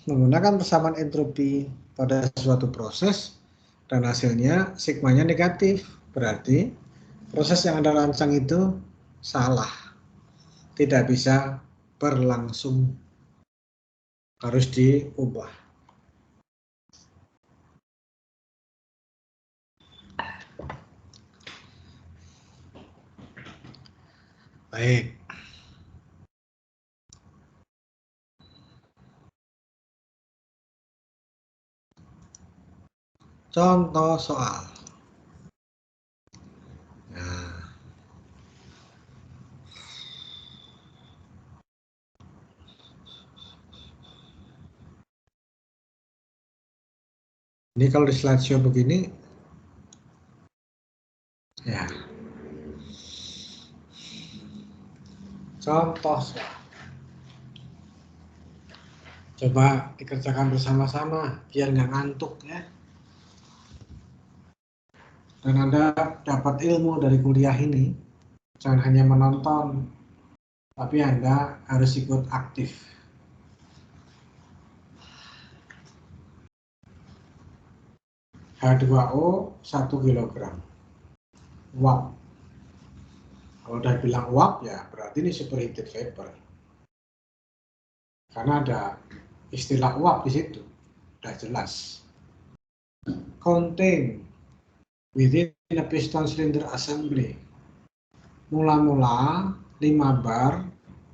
Speaker 1: menggunakan persamaan entropi pada suatu proses dan hasilnya sigmanya negatif. Berarti proses yang Anda rancang itu salah. Tidak bisa berlangsung. Harus diubah. Baik. Contoh soal. Nah. Ini kalau di slideshow begini, ya. Contoh soal. Coba dikerjakan bersama-sama biar nggak ngantuk ya. Dan Anda dapat ilmu dari kuliah ini, jangan hanya menonton, tapi Anda harus ikut aktif. H2O 1 kg. Uap. Kalau udah bilang uap ya berarti ini superheated vapor. Karena ada istilah uap di situ. Udah jelas. Contain within a piston cylinder assembly. Mula-mula 5 bar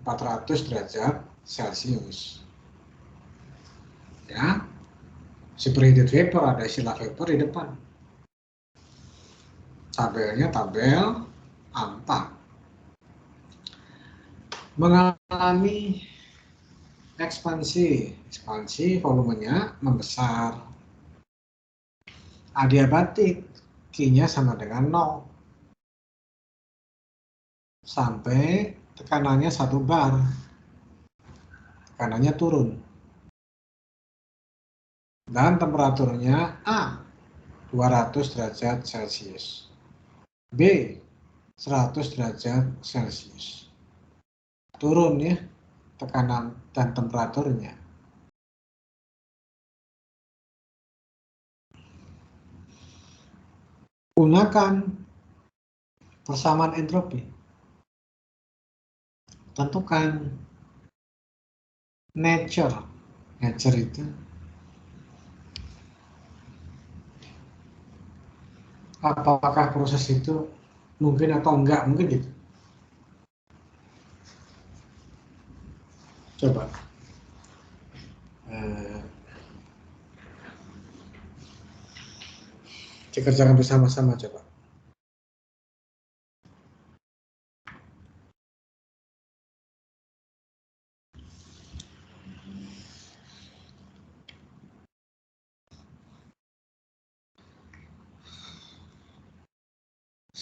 Speaker 1: 400 derajat Celcius. Ya. Superheated vapor, ada istilah vapor di depan. Tabelnya tabel A4. Mengalami ekspansi volumenya membesar. Adiabatik, Q-nya sama dengan 0. Sampai tekanannya 1 bar. Tekanannya turun. Dan temperaturnya A, 200 derajat Celcius. B, 100 derajat Celcius. Turun ya tekanan dan temperaturnya. Gunakan persamaan entropi. Tentukan nature. Nature itu apakah proses itu mungkin atau enggak, mungkin gitu. Coba dikerjakan bersama-sama coba.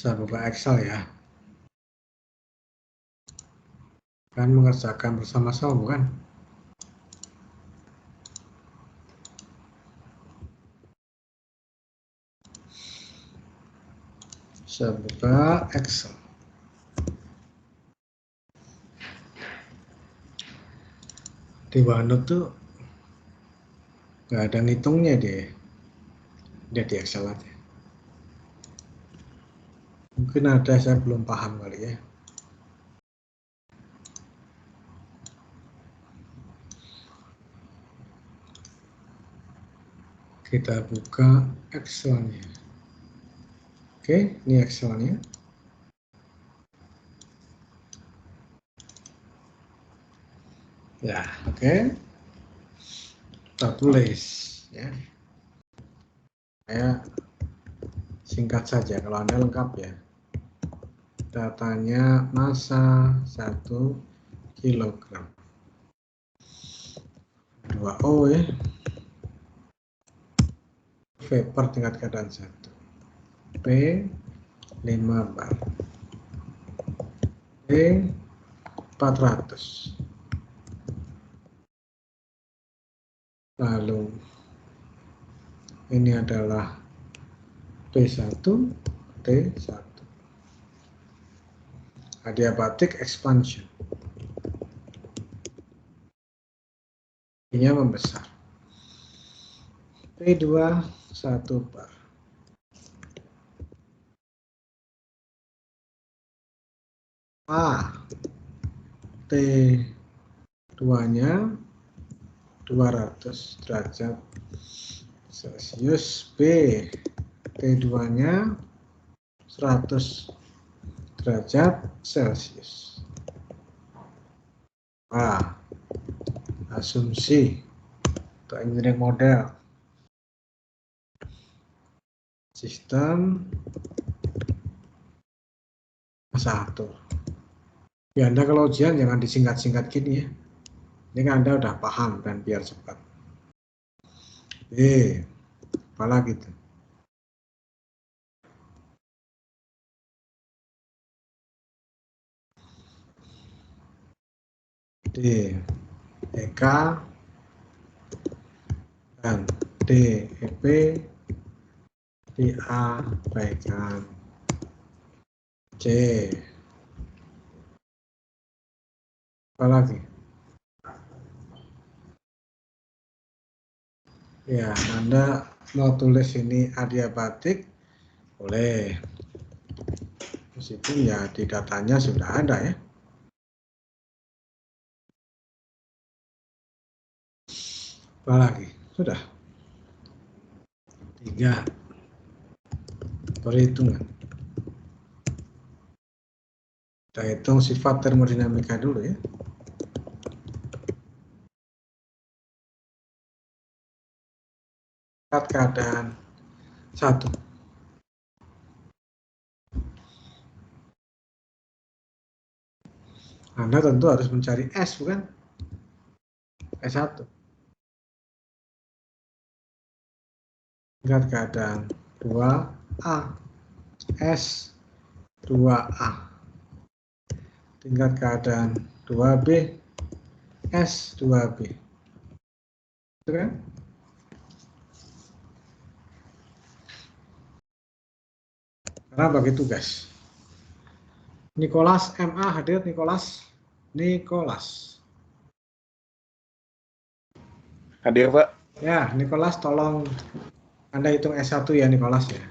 Speaker 1: Saya buka Excel ya. Kan mengerjakan bersama-sama bukan? Saya buka Excel. Di OneNote tuh nggak ada ngitungnya deh. Dia di Excel aja. Mungkin ada, saya belum paham kali ya. Kita buka Excel-nya. Oke, ini Excel-nya. Ya, oke. Kita tulis ya. Saya singkat saja, kalau Anda lengkap ya. Datanya massa 1 kg. 2O ya. Vapor tingkat keadaan 1. P 5 bar. B 400. Lalu ini adalah P1, T1. Adiabatic expansion. Ini membesar. P2 1 bar. A T2-nya 200 derajat Celcius. B T2-nya 100 derajat Celcius. A. Asumsi untuk engineering model. Sistem satu. Ya, Anda kalau ujian jangan disingkat-singkat gini ya. Ini kan Anda udah paham dan biar cepat. Apalagi itu? D, EK, dan D, EP, DA, baikkan. C, apalagi? Ya, Anda mau tulis ini adiabatik, boleh. Meskipun ya di datanya sudah ada ya. Apalagi? Sudah. 3. Perhitungan. Kita hitung sifat termodinamika dulu ya. Sifat keadaan 1. Anda tentu harus mencari S, bukan? S1. Tingkat keadaan 2A. S2A. Tingkat keadaan 2B. S2B. Itu kan? Karena bagi tugas. Nicholas MA hadir. Nicholas.
Speaker 4: Hadir, Pak.
Speaker 1: Ya, Nicholas tolong Anda hitung S1 ya, Nicholas ya.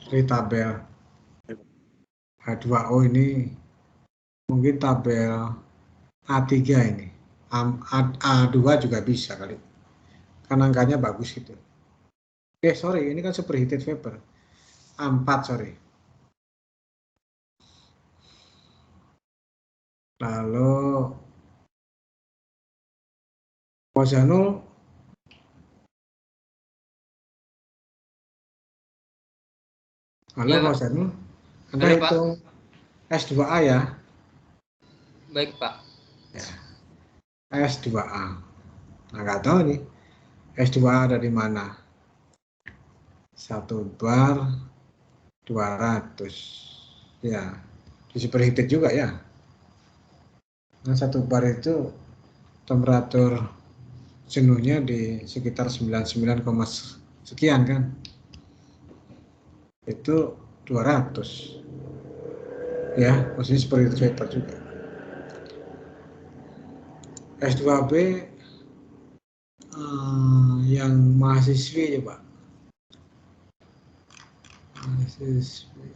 Speaker 1: Di tabel H2O ini mungkin tabel A3 ini. A2 juga bisa kali. Kan angkanya bagus gitu. Sorry, ini kan superheated vapor. A4, sorry. Lalu Bozanul
Speaker 5: Ya,
Speaker 1: Bozanul, Anda
Speaker 5: halo, Pak.
Speaker 1: hitung S2A ya.
Speaker 5: Baik, Pak.
Speaker 1: Ya. S2A. Nah, nggak tahu nih S2A ada di mana. 1 bar 200. Ya, di superheated juga ya. Nah, 1 bar itu temperatur jenuhnya di sekitar 99, sekian kan. Itu 200. Ya, maksudnya superheated vapor juga. S2B yang mahasiswi ya Pak. Mahasiswi.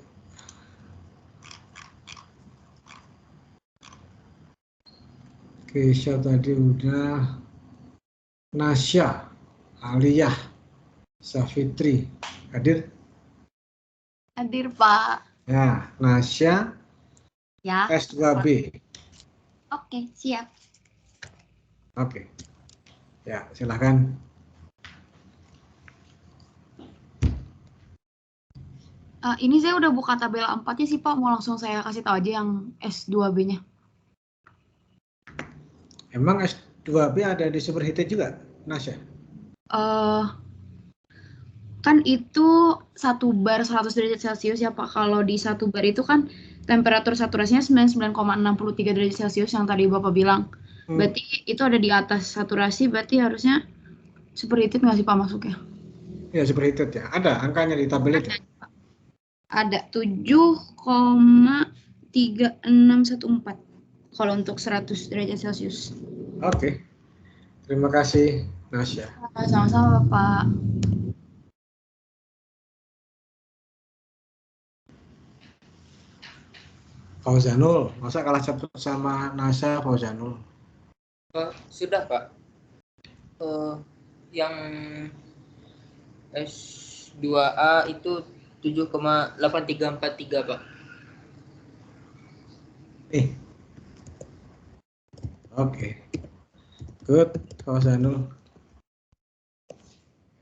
Speaker 1: Keisha tadi udah. Nasya, Aliyah, Safitri, hadir?
Speaker 7: Hadir, Pak.
Speaker 1: Ya, Nasya,
Speaker 7: Ya.
Speaker 1: S2B.
Speaker 7: Oke, siap.
Speaker 1: Oke. Ya, silakan.
Speaker 7: Ini saya udah buka tabel 4-nya sih, Pak. Mau langsung saya kasih tahu aja yang S2B-nya.
Speaker 1: Emang S2B ada di superheated juga, Nasya?
Speaker 7: kan itu 1 bar 100 derajat Celcius ya Pak. Kalau di 1 bar itu kan temperatur saturasinya 99,63 derajat Celcius yang tadi Bapak bilang. Berarti itu ada di atas saturasi, berarti harusnya superheated nggak sih Pak masuknya?
Speaker 1: Ya, superheated ya. Ada angkanya di tabel itu.
Speaker 7: Ada 7,3614 kalau untuk 100 derajat Celcius.
Speaker 1: Oke. Terima kasih, Nasya.
Speaker 7: Sama-sama Pak.
Speaker 1: Fauzanul, masa kalah cepat sama Nasya, Fauzanul?
Speaker 5: Sudah Pak. Yang S2A itu 7,8343 Pak.
Speaker 1: Oke. Good, Fauzanul.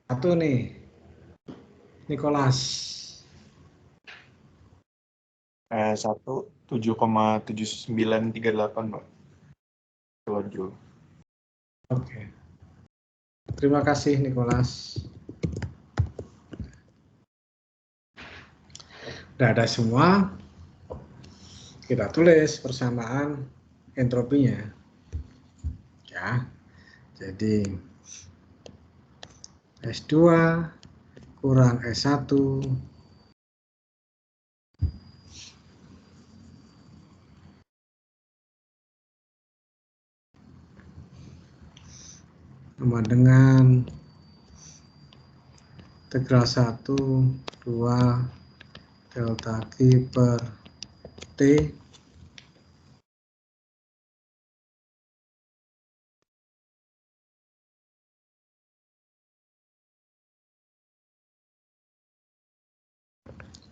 Speaker 1: Satu nih, Nicholas.
Speaker 4: 7,7938 Pak. Kilojoule.
Speaker 1: Oke. Terima kasih, Nicholas. Udah ada semua. Kita tulis persamaan entropinya. Ya. Jadi S2 kurang S1 sama dengan integral 1, 2 delta Q per T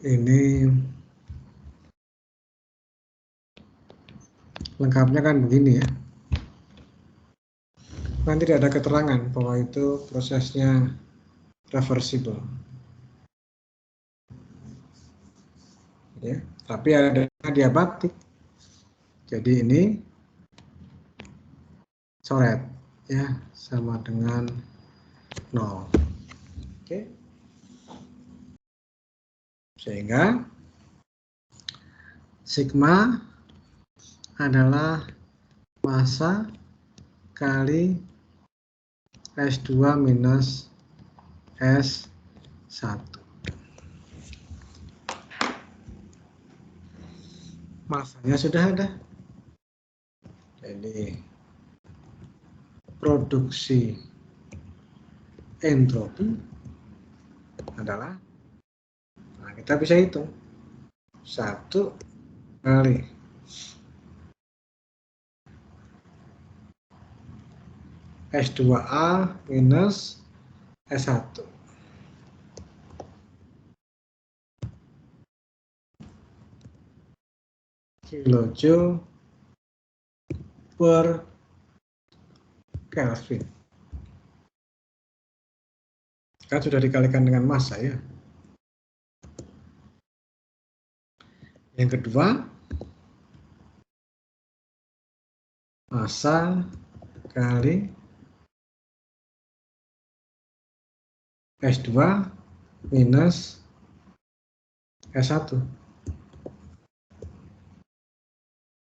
Speaker 1: ini lengkapnya kan begini ya. Nanti tidak ada keterangan bahwa itu prosesnya reversible. Ya, tapi ada diabatik. Jadi ini coret ya sama dengan 0. Oke. Sehingga sigma adalah massa kali S2 minus S1. Massanya sudah ada. Jadi produksi entropi adalah, nah kita bisa hitung 1 kali S2A minus S1. Kilojoule per Kelvin. Kan sudah dikalikan dengan massa ya. Yang kedua, massa kali S2 minus S1.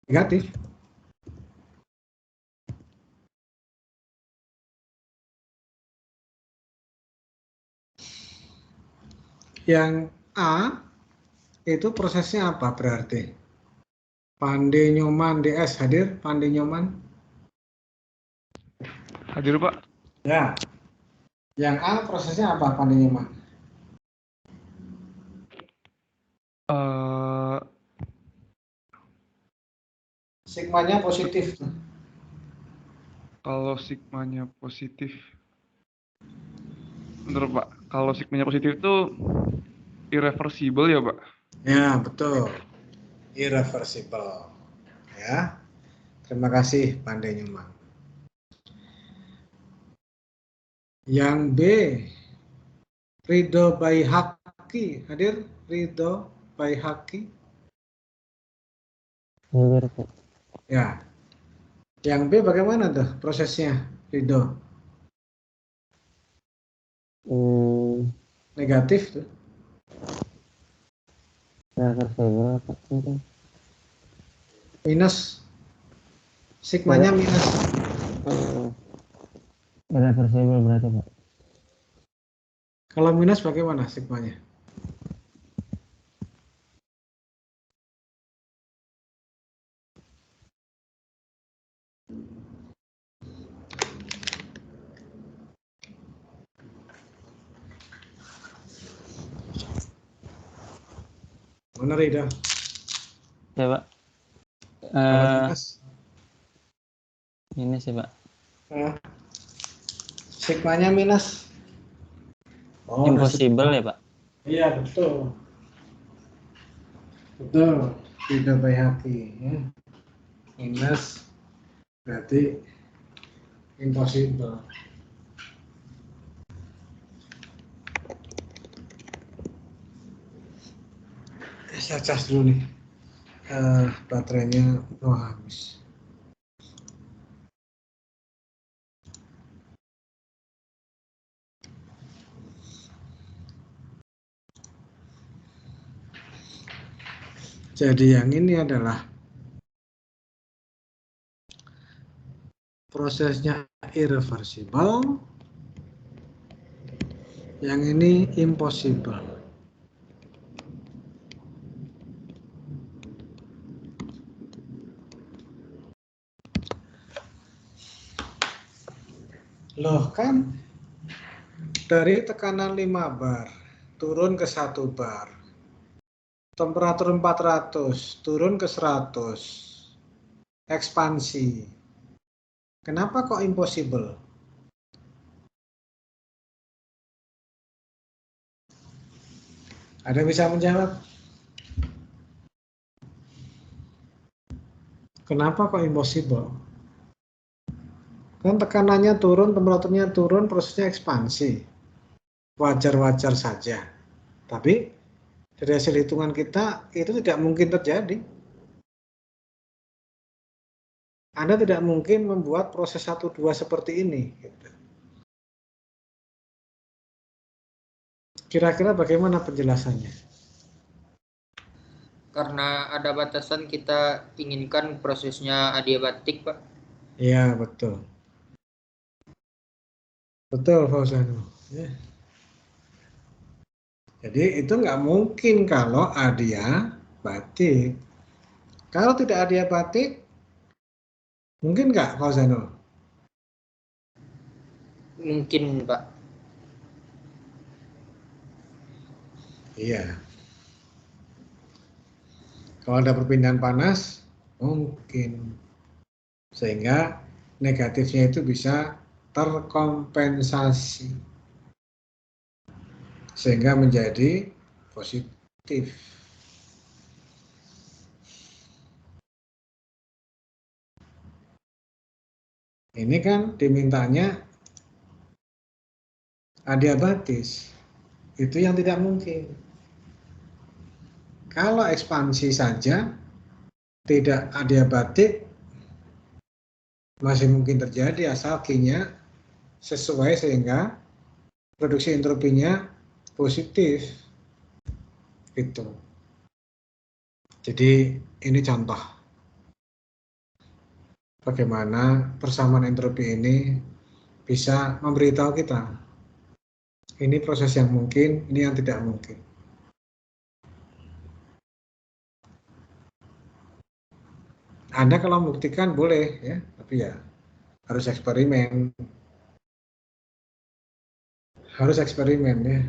Speaker 1: Negatif. Yang A itu prosesnya apa berarti? Pandey Nyoman DS hadir, Pandey Nyoman?
Speaker 6: Hadir Pak.
Speaker 1: Ya. Yang A prosesnya apa Pandey Nyoman? Sigmanya positif.
Speaker 6: Kalau sigmanya positif, bener Pak. Kalau sigmanya positif itu irreversible ya Pak?
Speaker 1: Ya betul, irreversible. Ya, terima kasih Pandey Nyoman. Yang B, Ridho Baihaqi hadir, Ridho Baihaqi. Ya, yang B bagaimana tuh prosesnya, Ridho? negatif tuh.
Speaker 3: Reversible apa itu?
Speaker 1: Minus. Sigmanya minus.
Speaker 3: Irreversible berarti Pak.
Speaker 1: Kalau minus bagaimana sigmanya? Mana Rida?
Speaker 3: Ya Pak.
Speaker 1: Kalau minus?
Speaker 3: Minus ya Pak.
Speaker 1: Sigmanya minus. Oh,
Speaker 3: Impossible ya Pak.
Speaker 1: Iya betul. Betul. Tidak baik hati. Ya. Minus berarti impossible. Saya cas dulu nih. Baterainya mau habis. Jadi yang ini adalah prosesnya irreversible, yang ini impossible. Loh kan dari tekanan 5 bar turun ke 1 bar. Temperatur 400 turun ke 100. Ekspansi. Kenapa kok impossible? Ada yang bisa menjawab? Kenapa kok impossible? Kan tekanannya turun, temperaturnya turun, prosesnya ekspansi. Wajar-wajar saja. Tapi dari hasil hitungan kita itu tidak mungkin terjadi. Anda tidak mungkin membuat proses 1-2 seperti ini. Kira-kira bagaimana penjelasannya?
Speaker 5: Karena ada batasan kita inginkan prosesnya adiabatik, Pak.
Speaker 1: Iya, betul. Betul, Fauzan. Ya. Jadi itu nggak mungkin kalau adiabatik. Kalau tidak adiabatik, mungkin nggak, Fauzanul?
Speaker 5: Mungkin, Pak.
Speaker 1: Iya. Kalau ada perpindahan panas, mungkin. Sehingga negatifnya itu bisa terkompensasi. Sehingga menjadi positif. Ini kan dimintanya adiabatis. Itu yang tidak mungkin. Kalau ekspansi saja tidak adiabatik, masih mungkin terjadi asal Q-nya sesuai sehingga produksi entropinya positif. Gitu. Jadi ini contoh bagaimana persamaan entropi ini bisa memberitahu kita ini proses yang mungkin, ini yang tidak mungkin. Anda kalau membuktikan boleh ya, tapi ya harus eksperimen. Harus eksperimen ya.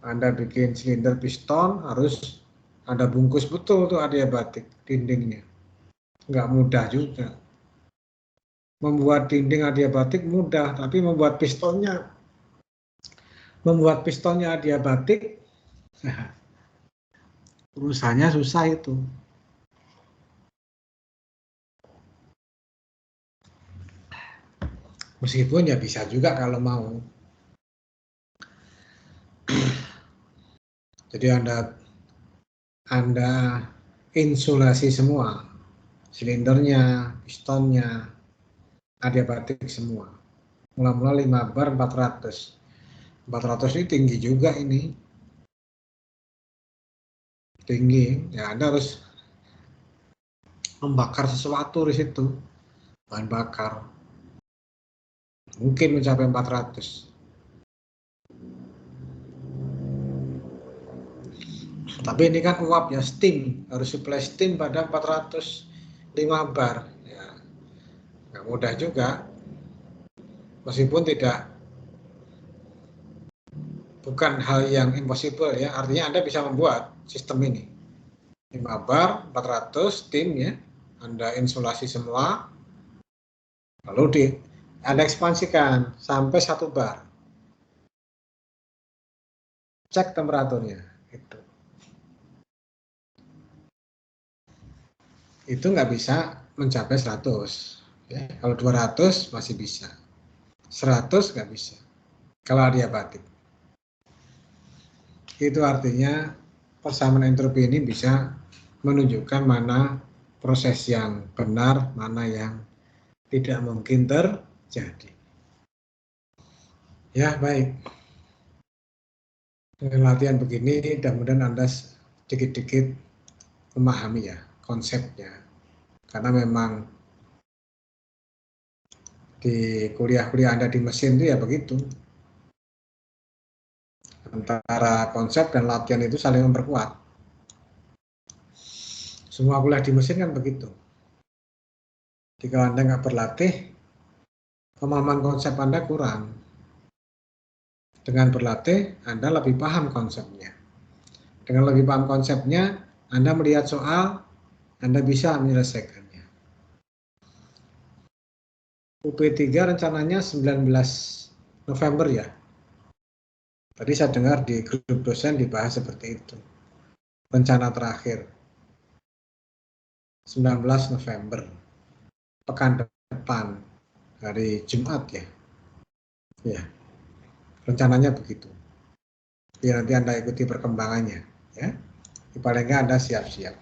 Speaker 1: Anda bikin silinder piston harus Anda bungkus betul tuh adiabatik dindingnya. Nggak mudah juga. Membuat dinding adiabatik mudah, tapi membuat pistonnya adiabatik, urusannya susah itu. Meskipun ya bisa juga kalau mau. Jadi Anda insulasi semua, silindernya, pistonnya, adiabatik semua. Mula-mula 5 bar 400. 400 ini tinggi juga ini. Tinggi, ya Anda harus membakar sesuatu di situ. Bahan bakar. Mungkin mencapai 400. Tapi ini kan uap ya, steam. Harus supply steam pada 405 bar. Ya, nggak mudah juga. Meskipun bukan hal yang impossible ya. Artinya Anda bisa membuat sistem ini. 5 bar, 400 steam ya. Anda insulasi semua. Lalu Anda ekspansikan sampai 1 bar. Cek temperaturnya. Itu nggak bisa mencapai 100. Ya, kalau 200 masih bisa. 100 nggak bisa. Kalau adiabatik. Itu artinya persamaan entropi ini bisa menunjukkan mana proses yang benar, mana yang tidak mungkin terjadi. Ya, baik. Dengan latihan begini, mudah-mudahan Anda sedikit-sedikit memahami ya konsepnya. Karena memang di kuliah-kuliah Anda di mesin itu ya begitu. Antara konsep dan latihan itu saling memperkuat. Semua kuliah di mesin kan begitu. Jika Anda nggak berlatih, pemahaman konsep Anda kurang. Dengan berlatih, Anda lebih paham konsepnya. Dengan lebih paham konsepnya, Anda melihat soal, Anda bisa menyelesaikannya. UP3 rencananya 19 November ya. Tadi saya dengar di grup dosen dibahas seperti itu. Rencana terakhir 19 November. Pekan depan, hari Jumat ya. Ya. Rencananya begitu. Biar nanti Anda ikuti perkembangannya ya. Paling nggak Anda siap-siap.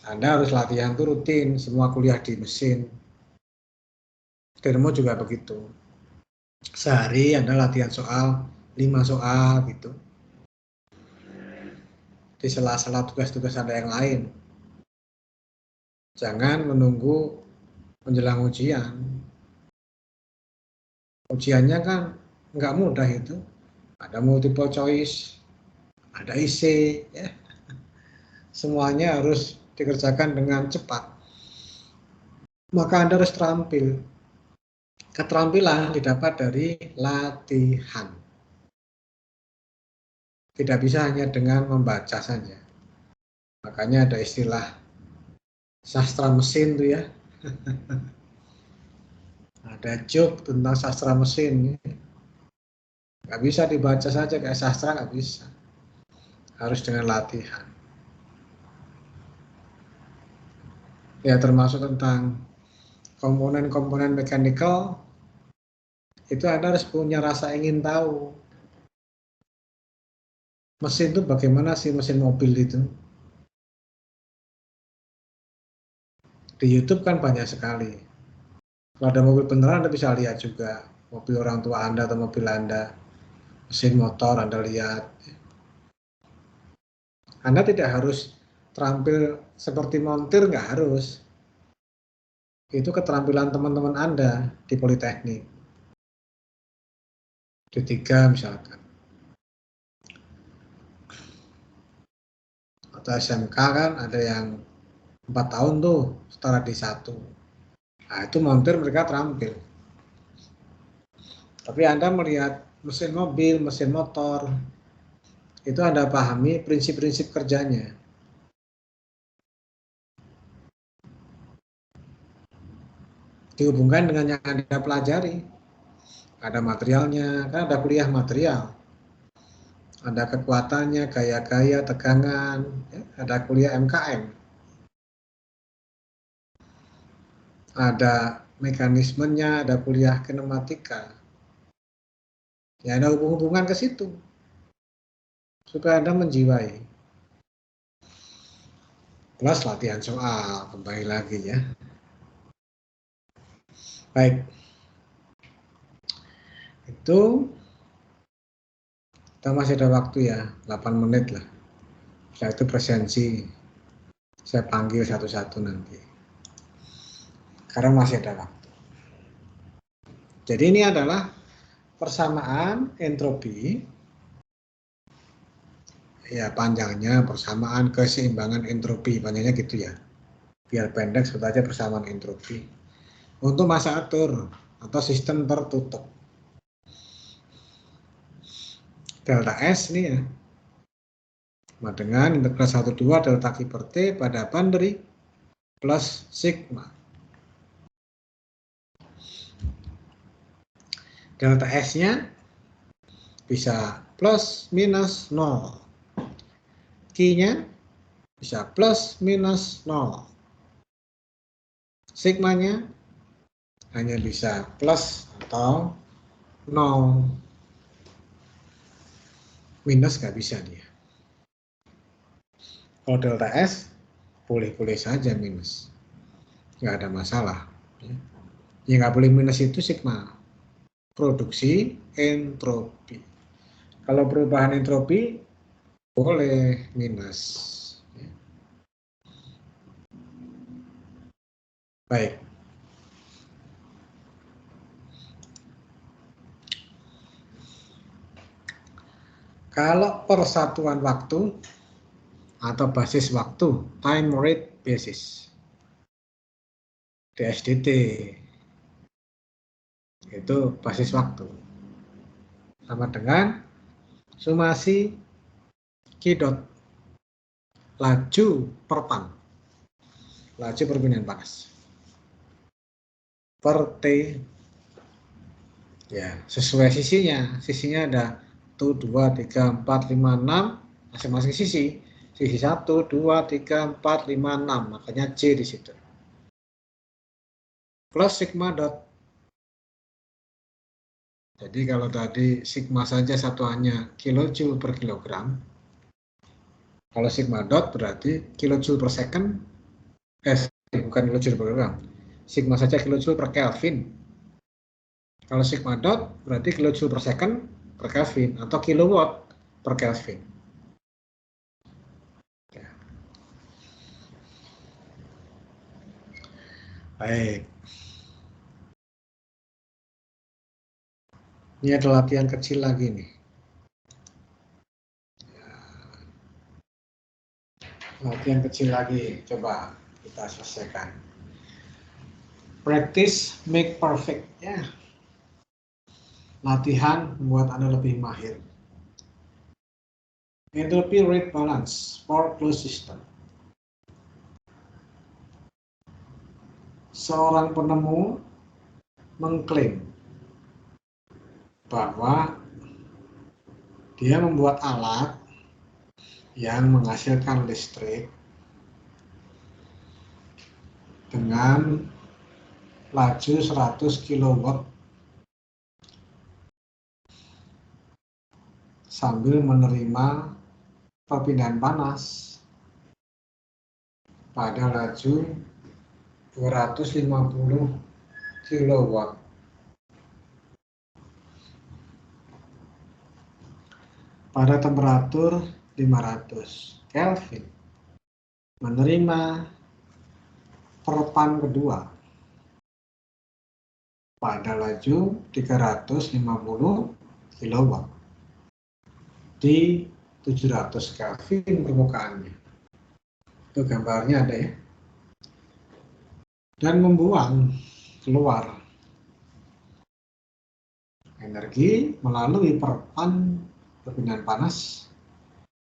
Speaker 1: Anda harus latihan itu rutin, semua kuliah di mesin. Termo juga begitu. Sehari Anda latihan soal 5 soal gitu. Di sela-sela tugas-tugas Anda yang lain. Jangan menunggu menjelang ujian. Ujiannya kan nggak mudah itu. Ada multiple choice, ada IC, ya. Semuanya harus dikerjakan dengan cepat. Maka Anda harus terampil. Keterampilan didapat dari latihan. Tidak bisa hanya dengan membaca saja. Makanya ada istilah sastra mesin tuh ya. Ada joke tentang sastra mesin. Nggak bisa dibaca saja kayak sastra, nggak bisa. Harus dengan latihan. Ya termasuk tentang komponen-komponen mechanical, itu Anda harus punya rasa ingin tahu. Mesin itu bagaimana sih mesin mobil itu? Di YouTube kan banyak sekali. Kalau ada mobil beneran Anda bisa lihat juga. Mobil orang tua Anda atau mobil Anda. Mesin motor Anda lihat. Anda tidak harus terampil seperti montir, nggak harus. Itu keterampilan teman-teman Anda di Politeknik. D3 misalkan. Atau SMK kan ada yang 4 tahun tuh setara D1. Nah itu montir mereka terampil. Tapi Anda melihat mesin mobil, mesin motor, itu Anda pahami prinsip-prinsip kerjanya. Dihubungkan dengan yang Anda pelajari. Ada materialnya, kan ada kuliah material. Ada kekuatannya, gaya-gaya, tegangan, ya, ada kuliah MKM. Ada mekanismenya, ada kuliah kinematika. Ya, ada hubungan ke situ. Supaya Anda menjiwai. Plus latihan soal, kembali lagi ya. Baik. Itu Kita masih ada waktu ya, 8 menit lah. Setelah itu presensi, saya panggil satu-satu nanti. Karena masih ada waktu. Jadi ini adalah persamaan entropi. Ya, panjangnya persamaan keseimbangan entropi, panjangnya gitu ya. Biar pendek sebut aja persamaan entropi. Untuk masa atur atau sistem tertutup. Delta S ini ya. Sama dengan integral 1, 2 delta Q per T pada boundary plus sigma. Delta S-nya bisa plus minus 0. Q-nya bisa plus minus 0. Sigmanya hanya bisa plus atau 0. Minus nggak bisa dia. Kalau delta S boleh-boleh saja minus, nggak ada masalah. Yang nggak boleh minus itu sigma, produksi entropi. Kalau perubahan entropi boleh minus. Baik. Kalau persatuan waktu atau basis waktu, time rate basis, DSDT, itu basis waktu, sama dengan sumasi Q dot, laju perpan, laju perpindahan panas, per T, ya sesuai sisinya ada 1, 2, 3, 4, 5, 6, masing-masing sisi 1, 2, 3, 4, 5, 6, makanya C di situ. Plus sigma dot. Jadi kalau tadi sigma saja satuannya kilojoule per kilogram, kalau sigma dot berarti kilojoule per second, bukan kilojoule per kilogram, sigma saja kilojoule per Kelvin. Kalau sigma dot berarti kilojoule per second per Kelvin atau kilowatt per Kelvin. Ya. Baik. Ini ada latihan kecil lagi nih. Latihan kecil lagi, coba kita selesaikan. Practice make perfect ya. Latihan membuat Anda lebih mahir. Entropy rate balance for closed system. Seorang penemu mengklaim bahwa dia membuat alat yang menghasilkan listrik dengan laju 100 kW sambil menerima perpindahan panas pada laju 250 kW. Pada temperatur 500 Kelvin, menerima perpan kedua pada laju 350 kW di 700 Kelvin permukaannya. Itu gambarnya ada ya. Dan membuang keluar energi melalui perpan perpindahan panas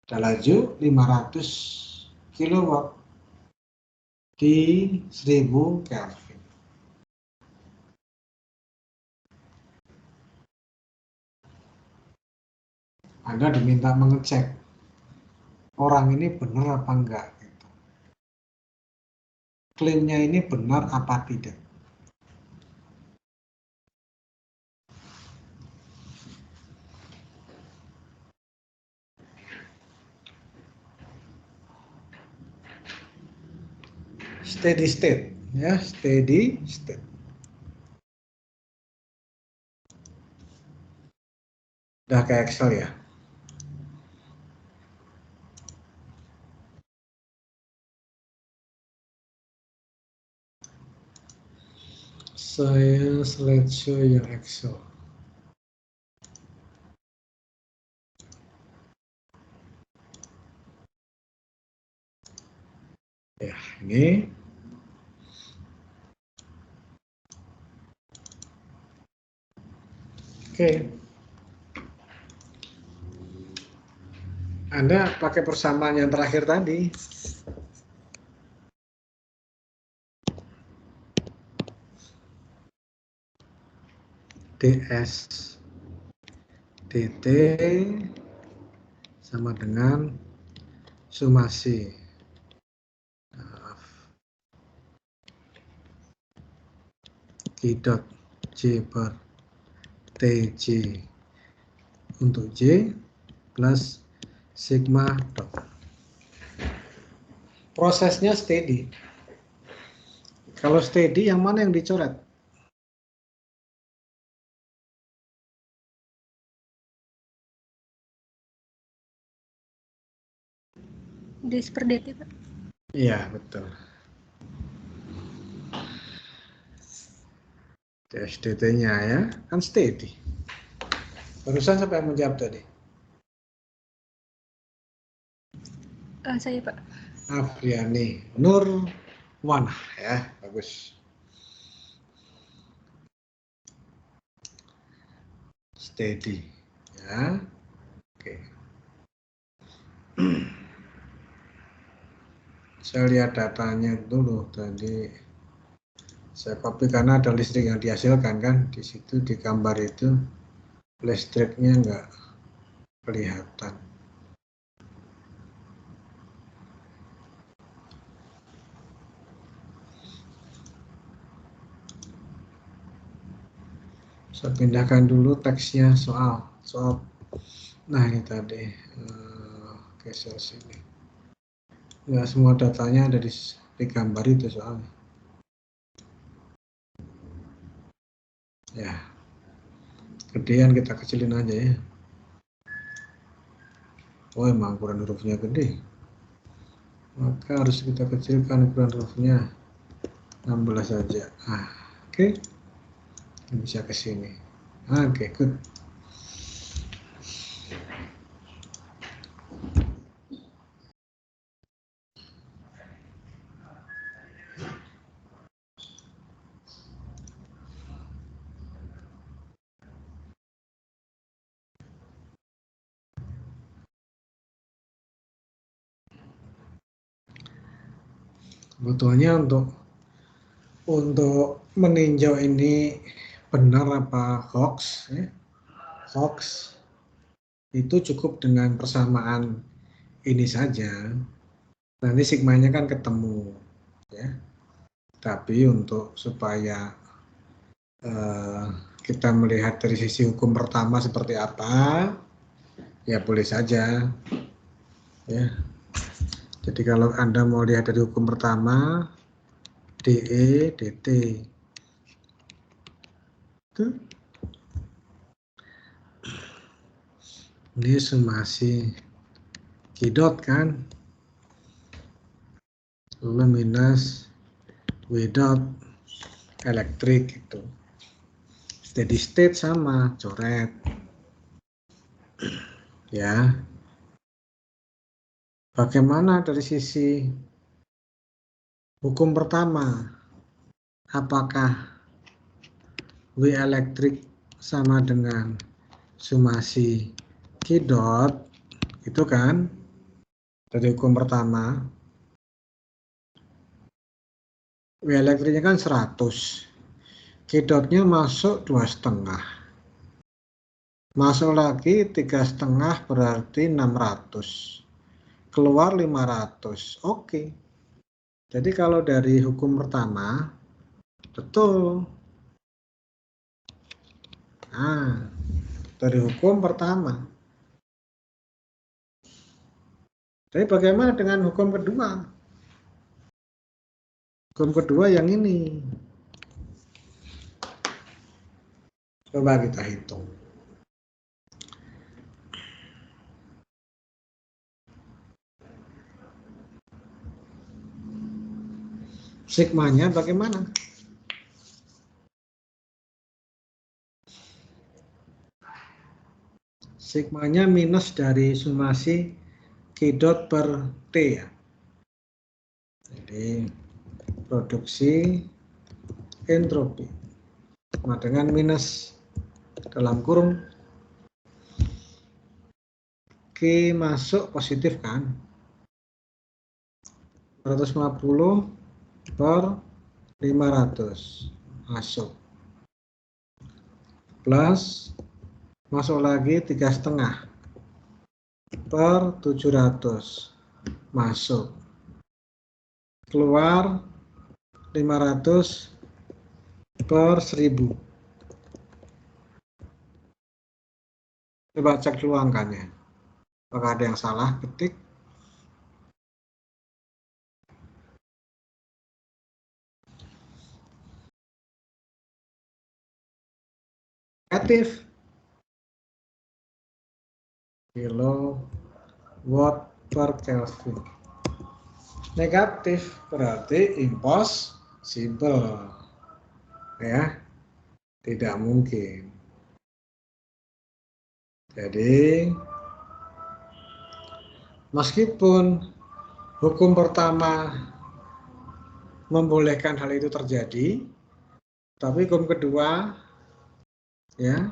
Speaker 1: pada laju 500 kW di 1000 Kelvin. Anda diminta mengecek orang ini benar apa enggak. Gitu. Klaimnya ini benar apa tidak. Steady state, ya, steady state. Udah kayak Excel ya. Saya slideshow yang Excel. Ya, ini. Oke. Anda pakai persamaan yang terakhir tadi. DS DT sama dengan sumasi. Q dot J per TJ untuk J plus sigma dot. Prosesnya steady. Kalau steady yang mana yang dicoret?
Speaker 8: DS per DT, Pak.
Speaker 1: Iya, betul. DSDT-nya ya, kan steady. Barusan siapa yang menjawab tadi?
Speaker 8: Saya, Pak.
Speaker 1: Afriani Nurwana ya, bagus. Steady ya. Oke. Saya lihat datanya dulu tadi. Saya copy karena ada listrik yang dihasilkan kan di situ di gambar itu listriknya nggak kelihatan. Saya pindahkan dulu teksnya soal. Nah ini tadi geser sini. Nggak semua datanya ada di gambar itu soalnya. Ya, gedean kita kecilin aja ya. Oh emang ukuran hurufnya gede, maka harus kita kecilkan ukuran hurufnya 16 saja. Oke. Bisa ke sini. Oke, good. Sebetulnya untuk meninjau ini benar apa hoax, ya. Hoax itu cukup dengan persamaan ini saja. Nanti sigmanya kan ketemu, ya. Tapi untuk supaya kita melihat dari sisi hukum pertama seperti apa, ya boleh saja, ya. Jadi kalau Anda mau lihat dari hukum pertama, DE, DT. Itu. Ini sumasi Q dot kan. Lalu minus W dot elektrik itu. Steady state sama, coret. Ya. Bagaimana dari sisi hukum pertama? Apakah W elektrik sama dengan sumasi Q dot? Itu kan dari hukum pertama. W elektriknya kan 100. Q dotnya masuk 2,5. Masuk lagi 3,5 berarti 600. Keluar 500. Oke. Jadi kalau dari hukum pertama, betul. Nah, dari hukum pertama. Tapi bagaimana dengan hukum kedua? Hukum kedua yang ini. Coba kita hitung. Sigmanya bagaimana? Sigmanya minus dari summasi Q dot per T ya. Jadi produksi entropi sama dengan minus dalam kurung Q masuk positif kan, 150 per 500 masuk, plus masuk lagi 3,5 per 700 masuk, keluar 500 per 1000. Coba cek dulu angkanya, apakah ada yang salah, ketik. Negatif. Kilowatt per Kelvin. Negatif berarti impossible. Ya, tidak mungkin. Jadi, meskipun hukum pertama membolehkan hal itu terjadi, tapi hukum kedua ya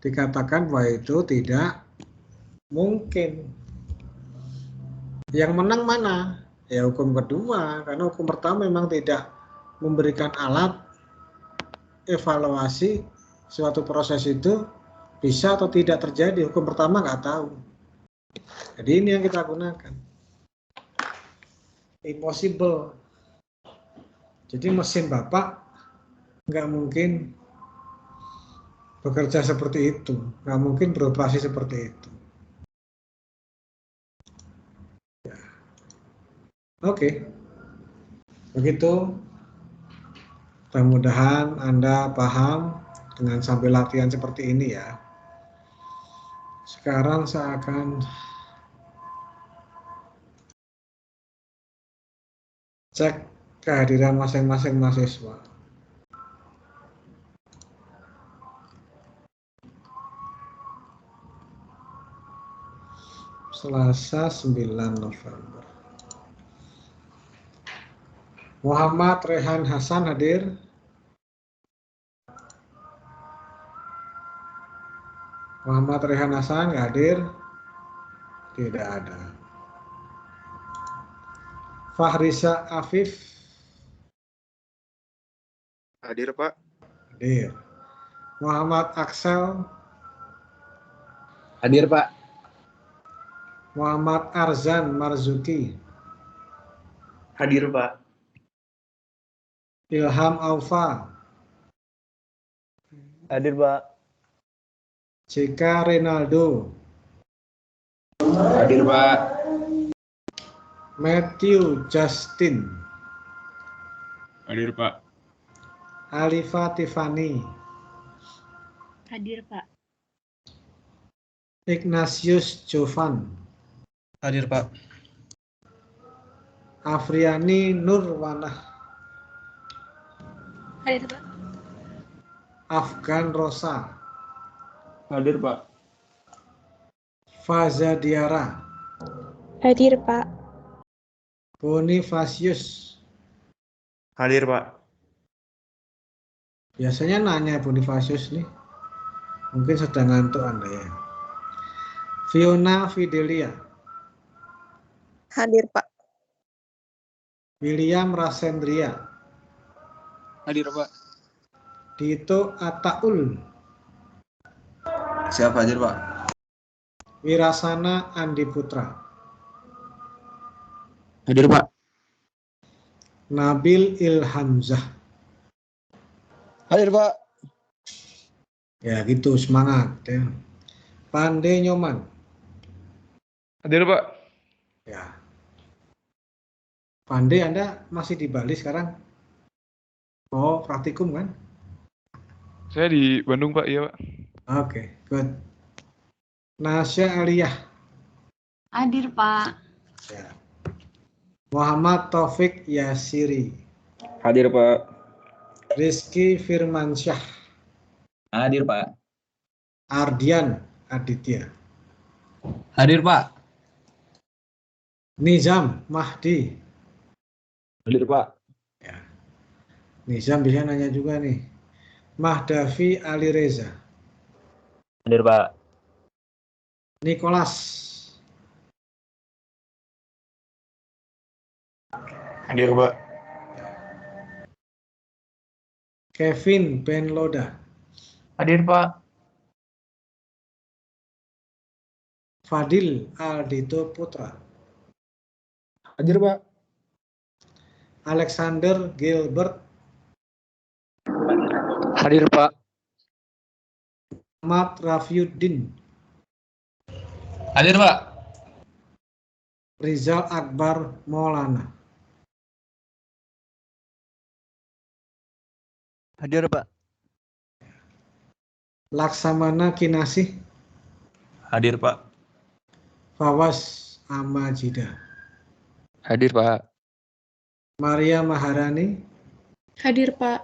Speaker 1: dikatakan bahwa itu tidak mungkin. Yang menang mana? Ya hukum kedua, karena hukum pertama memang tidak memberikan alat evaluasi suatu proses itu bisa atau tidak terjadi. Hukum pertama nggak tahu. Jadi ini yang kita gunakan. Impossible. Jadi mesin Bapak nggak mungkin bekerja seperti itu, nggak mungkin beroperasi seperti itu. Ya. Oke, begitu. Mudah-mudahan Anda paham dengan sambil latihan seperti ini ya. Sekarang saya akan cek kehadiran masing-masing mahasiswa. Selasa 9 November. Muhammad Rehan Hasan hadir. Muhammad Rehan Hasan nggak hadir? Tidak ada. Fahrisa Afif.
Speaker 4: Hadir, Pak.
Speaker 1: Hadir. Muhammad Aksel.
Speaker 9: Hadir, Pak.
Speaker 1: Muhammad Arzan Marzuki.
Speaker 9: Hadir, Pak.
Speaker 1: Ilham Aufa.
Speaker 3: Hadir, Pak.
Speaker 1: Jika Renaldo.
Speaker 9: Hadir, Pak.
Speaker 1: Matthew Justin.
Speaker 6: Hadir, Pak.
Speaker 1: Alifa Tiffany.
Speaker 8: Hadir, Pak.
Speaker 1: Ignatius Jovan.
Speaker 9: Hadir, Pak.
Speaker 1: Afriani Nurwanah.
Speaker 8: Hadir, Pak.
Speaker 1: Afgan Rosa.
Speaker 6: Hadir, Pak.
Speaker 1: Faza Diara.
Speaker 8: Hadir, Pak.
Speaker 1: Bonifasius.
Speaker 9: Hadir, Pak.
Speaker 1: Biasanya nanya Bonifasius nih. Mungkin sedang ngantuk Anda ya. Fiona Fidelia.
Speaker 8: Hadir, Pak.
Speaker 1: William Rasendria.
Speaker 9: Hadir, Pak.
Speaker 1: Dito Ataul.
Speaker 9: Siap, hadir, Pak.
Speaker 1: Wirasana Andi Putra.
Speaker 9: Hadir, Pak.
Speaker 1: Nabil Ilhamzah.
Speaker 9: Hadir, Pak.
Speaker 1: Ya gitu, semangat ya. Pande Nyoman.
Speaker 6: Hadir, Pak.
Speaker 1: Ya. Pande, Anda masih di Bali sekarang? Oh, praktikum kan?
Speaker 6: Saya di Bandung, Pak. Iya, Pak.
Speaker 1: Oke, good. Nasya Aliyah.
Speaker 7: Hadir, Pak.
Speaker 1: Ya. Muhammad Taufik Yasiri.
Speaker 9: Hadir, Pak.
Speaker 1: Rizky Firmansyah.
Speaker 9: Hadir, Pak.
Speaker 1: Ardian Aditya.
Speaker 9: Hadir, Pak.
Speaker 1: Nizam Mahdi.
Speaker 9: Hadir, Pak.
Speaker 1: Ya. Nizam bisa nanya juga nih. Mahdavi Ali Reza.
Speaker 3: Hadir, Pak.
Speaker 1: Nicholas.
Speaker 9: Hadir, Pak.
Speaker 1: Kevin Benloda.
Speaker 9: Hadir, Pak.
Speaker 1: Fadil Aldito Putra.
Speaker 9: Hadir, Pak.
Speaker 1: Alexander Gilbert.
Speaker 9: Hadir, Pak.
Speaker 1: Ahmad Rafiuddin.
Speaker 9: Hadir, Pak.
Speaker 1: Rizal Akbar Maulana.
Speaker 9: Hadir, Pak.
Speaker 1: Laksamana Kinasih.
Speaker 9: Hadir, Pak.
Speaker 1: Fawaz Amajida.
Speaker 9: Hadir, Pak.
Speaker 1: Maria Maharani.
Speaker 8: Hadir, Pak.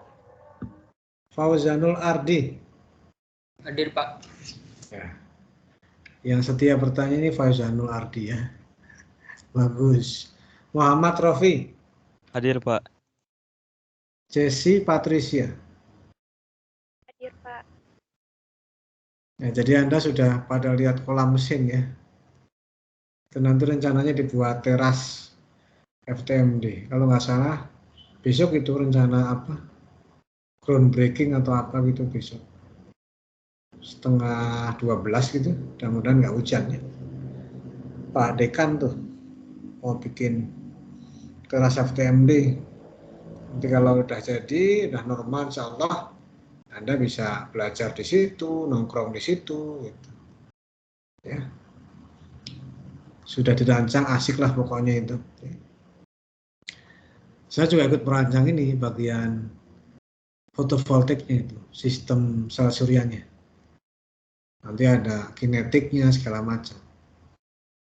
Speaker 1: Fauzanul Ardi.
Speaker 5: Hadir, Pak.
Speaker 1: Ya. Yang setia bertanya ini Fauzanul Ardi ya. Bagus. Muhammad Rofi.
Speaker 9: Hadir, Pak.
Speaker 1: Jesse Patricia.
Speaker 8: Hadir, Pak.
Speaker 1: Ya, jadi Anda sudah pada lihat kolam mesin ya. Dan nanti rencananya dibuat teras FTMD. Kalau nggak salah besok itu rencana apa? Groundbreaking atau apa gitu besok. 11:30 gitu. Mudah-mudahan nggak hujan ya. Pak Dekan tuh mau bikin teras FTMD. Nanti kalau udah jadi, udah normal insya Allah Anda bisa belajar di situ, nongkrong di situ gitu. Ya. Sudah dirancang asik lah pokoknya itu. Saya juga ikut merancang ini bagian fotovoltaiknya itu, sistem sel suryanya. Nanti ada kinetiknya segala macam.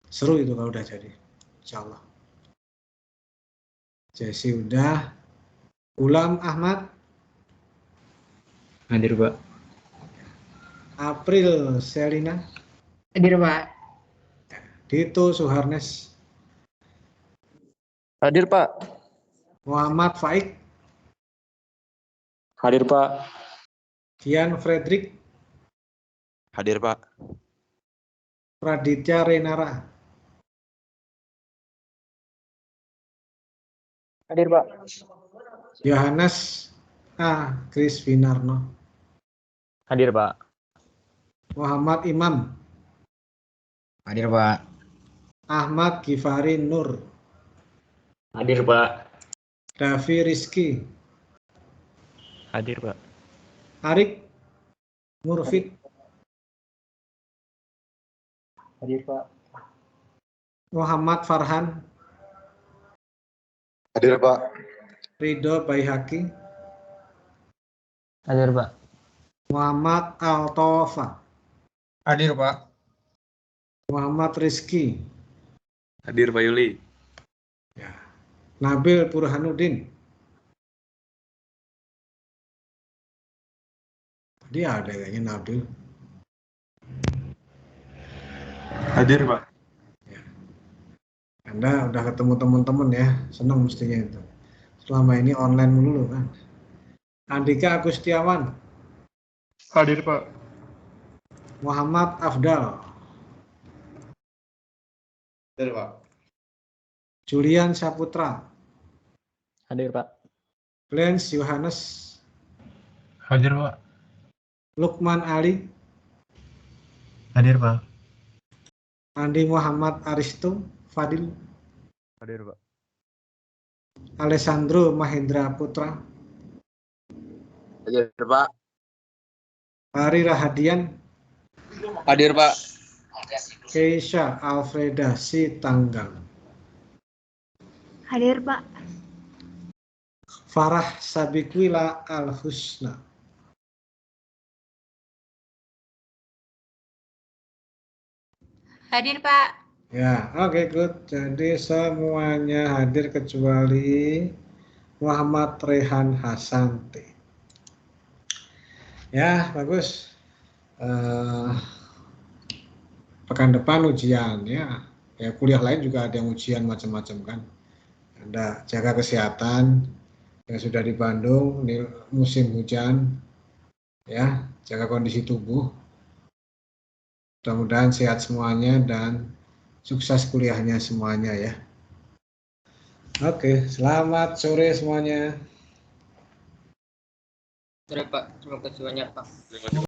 Speaker 1: Seru itu kalau udah jadi, insya Allah. Jesse udah. Ulam Ahmad.
Speaker 9: Hadir, Pak.
Speaker 1: April Selina.
Speaker 5: Hadir, Pak.
Speaker 1: Dito Suharnes.
Speaker 9: Hadir, Pak.
Speaker 1: Muhammad Faik.
Speaker 9: Hadir, Pak.
Speaker 1: Kian Frederick.
Speaker 9: Hadir, Pak.
Speaker 1: Praditya Renara.
Speaker 9: Hadir, Pak.
Speaker 1: Yohanes Kris Winarno.
Speaker 3: Hadir, Pak.
Speaker 1: Muhammad Imam.
Speaker 9: Hadir, Pak.
Speaker 1: Ahmad Gifari Nur.
Speaker 3: Hadir, Pak.
Speaker 1: Davi Rizky.
Speaker 3: Hadir, Pak.
Speaker 1: Arik Murfid.
Speaker 9: Hadir, Pak.
Speaker 1: Muhammad Farhan.
Speaker 9: Hadir, Pak.
Speaker 1: Ridho Baihaki.
Speaker 3: Hadir, Pak.
Speaker 1: Muhammad Altofa.
Speaker 9: Hadir, Pak.
Speaker 1: Muhammad Rizky.
Speaker 9: Hadir, Pak Yuli.
Speaker 1: Ya. Nabil Burhanuddin. Tadi ada kayaknya Nabil.
Speaker 9: Hadir, Pak.
Speaker 1: Anda udah ketemu teman-teman ya, senang mestinya itu. Selama ini online mulu kan. Andika Agustiawan.
Speaker 6: Hadir, Pak.
Speaker 1: Muhammad Afdal.
Speaker 9: Hadir, Pak.
Speaker 1: Julian Saputra.
Speaker 3: Hadir, Pak.
Speaker 1: Glens Yohanes.
Speaker 9: Hadir, Pak.
Speaker 1: Lukman Ali.
Speaker 9: Hadir, Pak.
Speaker 1: Andi Muhammad Aristo. Fadil.
Speaker 9: Hadir, Pak.
Speaker 1: Alessandro Mahendra Putra.
Speaker 9: Hadir, Pak.
Speaker 1: Hari Rahadian.
Speaker 9: Hadir, Pak.
Speaker 1: Keisha Alfreda Sitanggang.
Speaker 8: Hadir, Pak.
Speaker 1: Farah Sabiqwila Al-Husna.
Speaker 8: Hadir, Pak.
Speaker 1: Ya, oke, good. Jadi semuanya hadir kecuali Muhammad Rehan Hasanti. Ya, bagus. pekan depan ujian ya. Ya kuliah lain juga ada yang ujian macam-macam kan. Anda jaga kesehatan yang sudah di Bandung, ini musim hujan ya, jaga kondisi tubuh. Mudah-mudahan sehat semuanya dan sukses kuliahnya semuanya ya. Oke, selamat sore semuanya.
Speaker 5: Sore Pak, terima kasih banyak Pak.